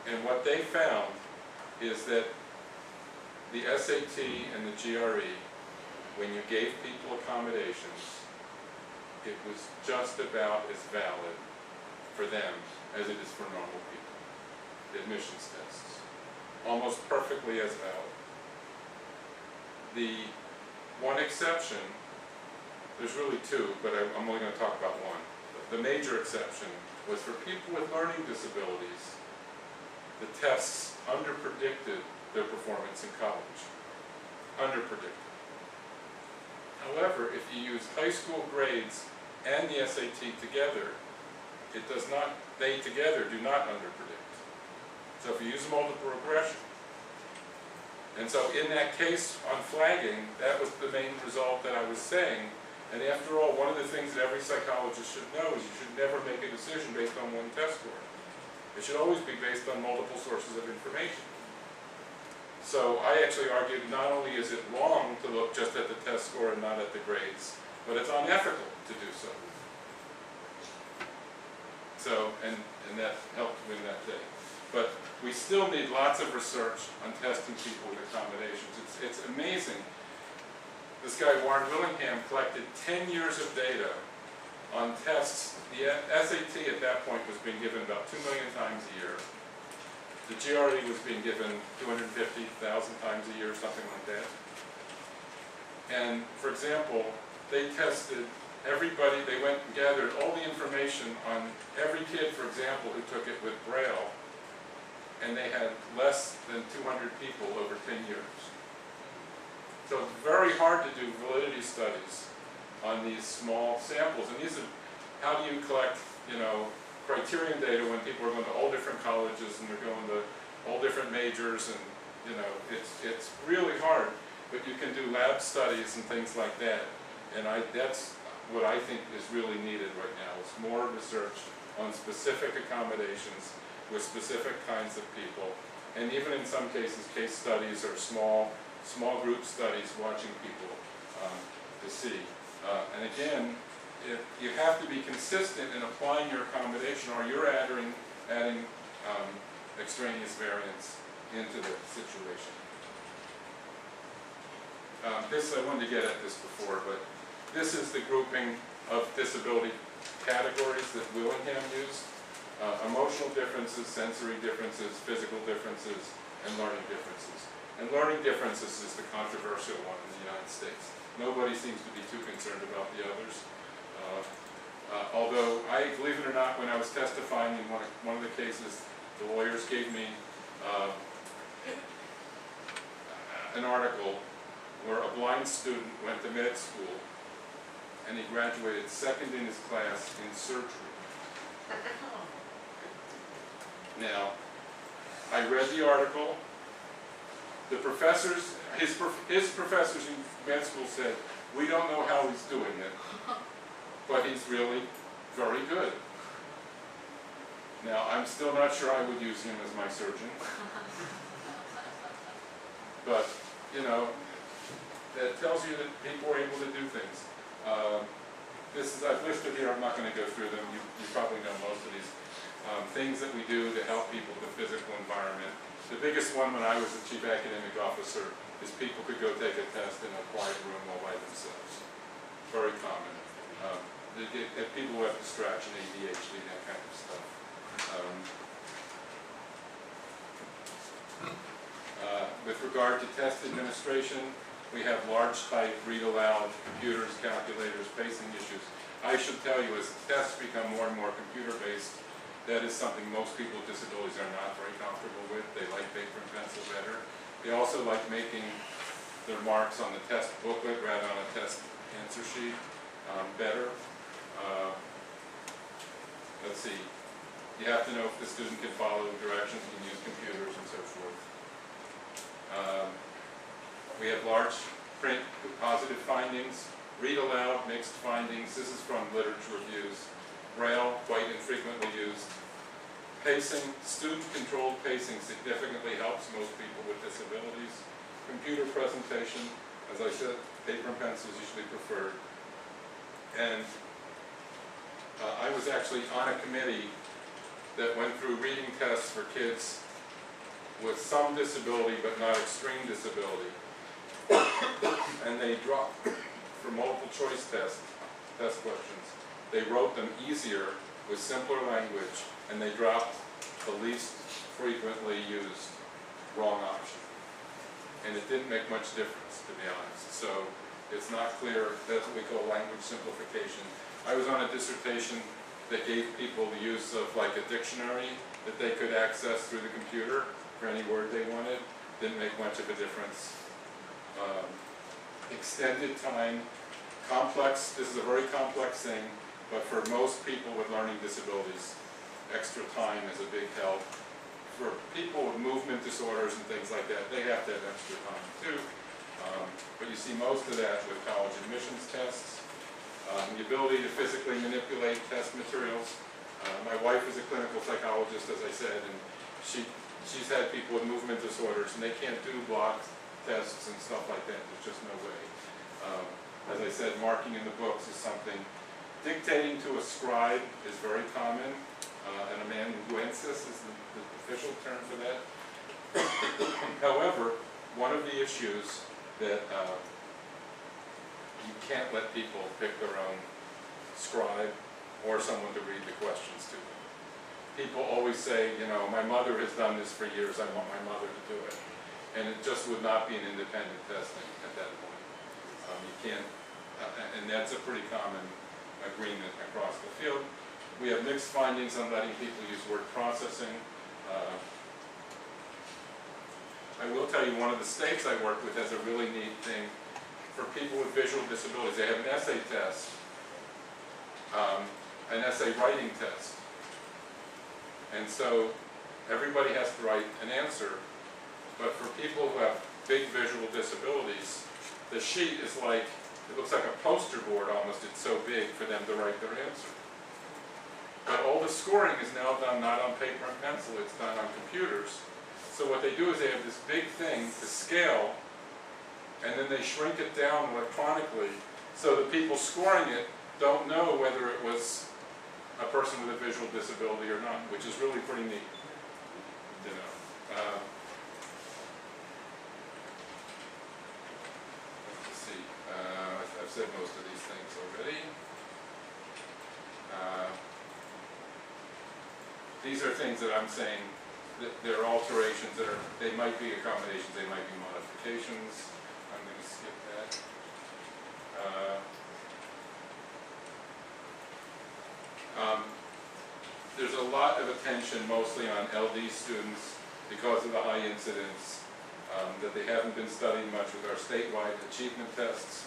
A: And what they found is that the SAT and the GRE, when you gave people accommodations, it was just about as valid for them as it is for normal people. The admissions tests. Almost perfectly as valid. The one exception, there's really two, but I'm only going to talk about one. The major exception was for people with learning disabilities. The tests underpredicted their performance in college. Underpredicted. However, if you use high school grades and the SAT together, it does not, they together do not underpredict. So if you use multiple regression. And so in that case on flagging, that was the main result that I was saying. And after all, one of the things that every psychologist should know is you should never make a decision based on one test score. It should always be based on multiple sources of information. So I actually argued not only is it wrong to look just at the test score and not at the grades, but it's unethical to do so. So, and that helped win that day. But we still need lots of research on testing people with accommodations. It's amazing. This guy, Warren Willingham, collected 10 years of data on tests. The SAT at that point was being given about 2 million times a year. The GRE was being given 250,000 times a year, something like that. And for example, they tested everybody, they went and gathered all the information on every kid, for example, who took it with Braille, and they had less than 200 people over 10 years. So it's very hard to do validity studies on these small samples. And these are, how do you collect, criterion data when people are going to all different colleges and they're going to all different majors, and it's really hard. But you can do lab studies and things like that. And that's what I think is really needed right now, is more research on specific accommodations with specific kinds of people. And even in some cases, case studies or small group studies watching people to see. And again, you have to be consistent in applying your accommodation, or you're adding extraneous variance into the situation. I wanted to get at this before, but this is the grouping of disability categories that Willingham used. Emotional differences, sensory differences, physical differences, and learning differences. And learning differences is the controversial one in the United States. Nobody seems to be too concerned about the others. Although, believe it or not, when I was testifying in one of the cases, the lawyers gave me an article where a blind student went to med school and he graduated second in his class in surgery. Now, I read the article. The professors, his professors in med school said, we don't know how he's doing it, but he's really very good. Now, I'm still not sure I would use him as my surgeon. But, that tells you that people are able to do things. I've listed here, I'm not going to go through them. You probably know most of these. Things that we do to help people with the physical environment. The biggest one when I was the chief academic officer is people could go take a test in a quiet room all by themselves. Very common. People who have distraction, ADHD, that kind of stuff. With regard to test administration, we have large type, read aloud, computers, calculators, pacing issues. I should tell you, as tests become more and more computer-based, that is something most people with disabilities are not very comfortable with. They like paper and pencil better. They also like making their marks on the test booklet rather than on a test answer sheet better. Let's see. You have to know if the student can follow directions, can use computers, and so forth. We have large print positive findings, read aloud, mixed findings. This is from literature reviews. Braille, quite infrequently used. Pacing, student-controlled pacing significantly helps most people with disabilities. Computer presentation, As I said, paper and pencil is usually preferred. And I was actually on a committee that went through reading tests for kids with some disability but not extreme disability. And they dropped, for multiple choice test questions, they wrote them easier with simpler language, and they dropped the least frequently used wrong option. And it didn't make much difference, to be honest. So it's not clear. That's what we call language simplification. I was on a dissertation that gave people the use of like a dictionary that they could access through the computer for any word they wanted. Didn't make much of a difference. Extended time, complex, this is a very complex thing, but for most people with learning disabilities, extra time is a big help. For people with movement disorders and things like that, they have to have extra time too. But you see most of that with college admissions tests. The ability to physically manipulate test materials. My wife is a clinical psychologist, as I said, and she's had people with movement disorders, and they can't do block tests and stuff like that. There's just no way. As I said, marking in the books is something. Dictating to a scribe is very common. An amanuensis is the official term for that. However, one of the issues that you can't let people pick their own scribe or someone to read the questions to them. People always say, you know, my mother has done this for years, I want my mother to do it. And it just would not be an independent testing at that point. You can't, and that's a pretty common agreement across the field. We have mixed findings on letting people use word processing. I will tell you, one of the states I work with has a really neat thing for people with visual disabilities. They have an essay test, an essay writing test. And so everybody has to write an answer, but for people who have big visual disabilities, the sheet is like, it looks like a poster board almost, it's so big for them to write their answer. But all the scoring is now done not on paper and pencil, it's done on computers. So what they do is they have this big thing to scale, and then they shrink it down electronically, so the people scoring it don't know whether it was a person with a visual disability or not, which is really pretty neat. You know. Let's see. I've said most of these things already. These are things that I'm saying that there are alterations that are, they might be accommodations, they might be modifications. I'm going to skip that. There's a lot of attention mostly on LD students because of the high incidence, that they haven't been studying much with our statewide achievement tests,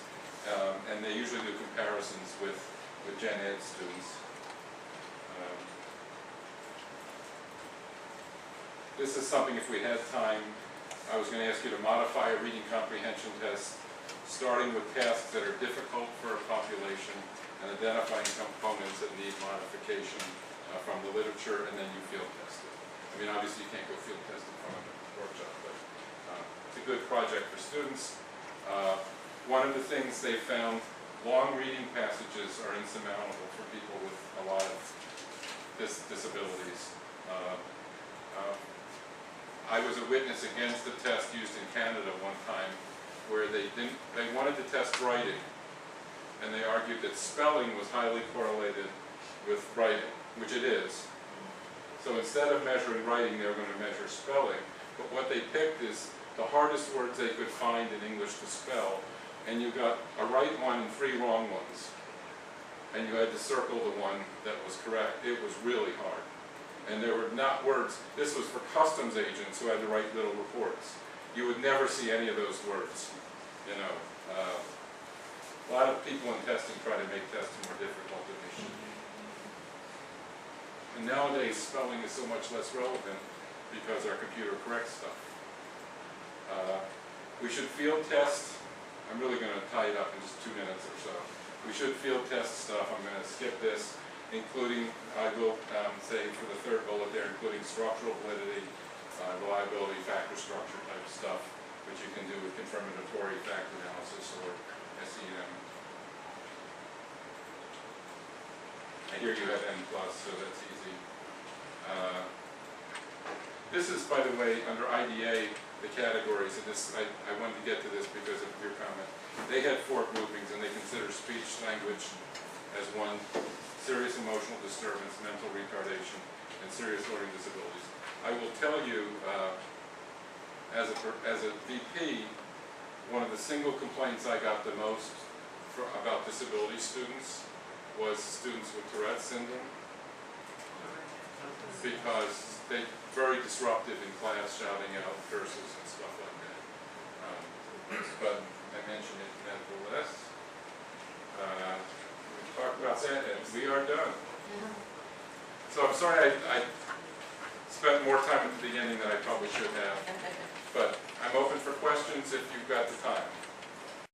A: and they usually do comparisons with Gen Ed students. This is something, if we had time, I was going to ask you to modify a reading comprehension test, starting with tasks that are difficult for a population and identifying components that need modification from the literature, and then you field test it. I mean, obviously you can't go field test it from a workshop, but it's a good project for students. One of the things they found, long reading passages are insurmountable for people with a lot of disabilities. I was a witness against the test used in Canada one time where they wanted to test writing, and they argued that spelling was highly correlated with writing, which it is. So instead of measuring writing, they were going to measure spelling. But what they picked is the hardest words they could find in English to spell, and you got a right one and 3 wrong ones. And you had to circle the one that was correct. It was really hard. And there were not words. This was for customs agents who had to write little reports. You would never see any of those words. You know, a lot of people in testing try to make testing more difficult than they should be. And nowadays, spelling is so much less relevant because our computer corrects stuff. We should field test. I'm really going to tie it up in just 2 minutes or so. We should field test stuff. I'm going to skip this, including, I will say for the 3rd bullet there, including structural validity, reliability, factor structure type stuff. which you can do with confirmatory fact analysis or SEM. I hear you have N+, so that's easy. This is, by the way, under IDA, the categories, and this, I wanted to get to this because of your comment. They had 4 groupings, and they consider speech language as one, serious emotional disturbance, mental retardation, and serious learning disabilities. I will tell you, as a VP, one of the single complaints I got the most about disability students was students with Tourette's syndrome, because they're very disruptive in class, shouting out curses and stuff like that. But I mentioned it nevertheless. We talked about that, and we are done. So I'm sorry I spent more time at the beginning than I probably should have, but I'm open for questions if you've got the time.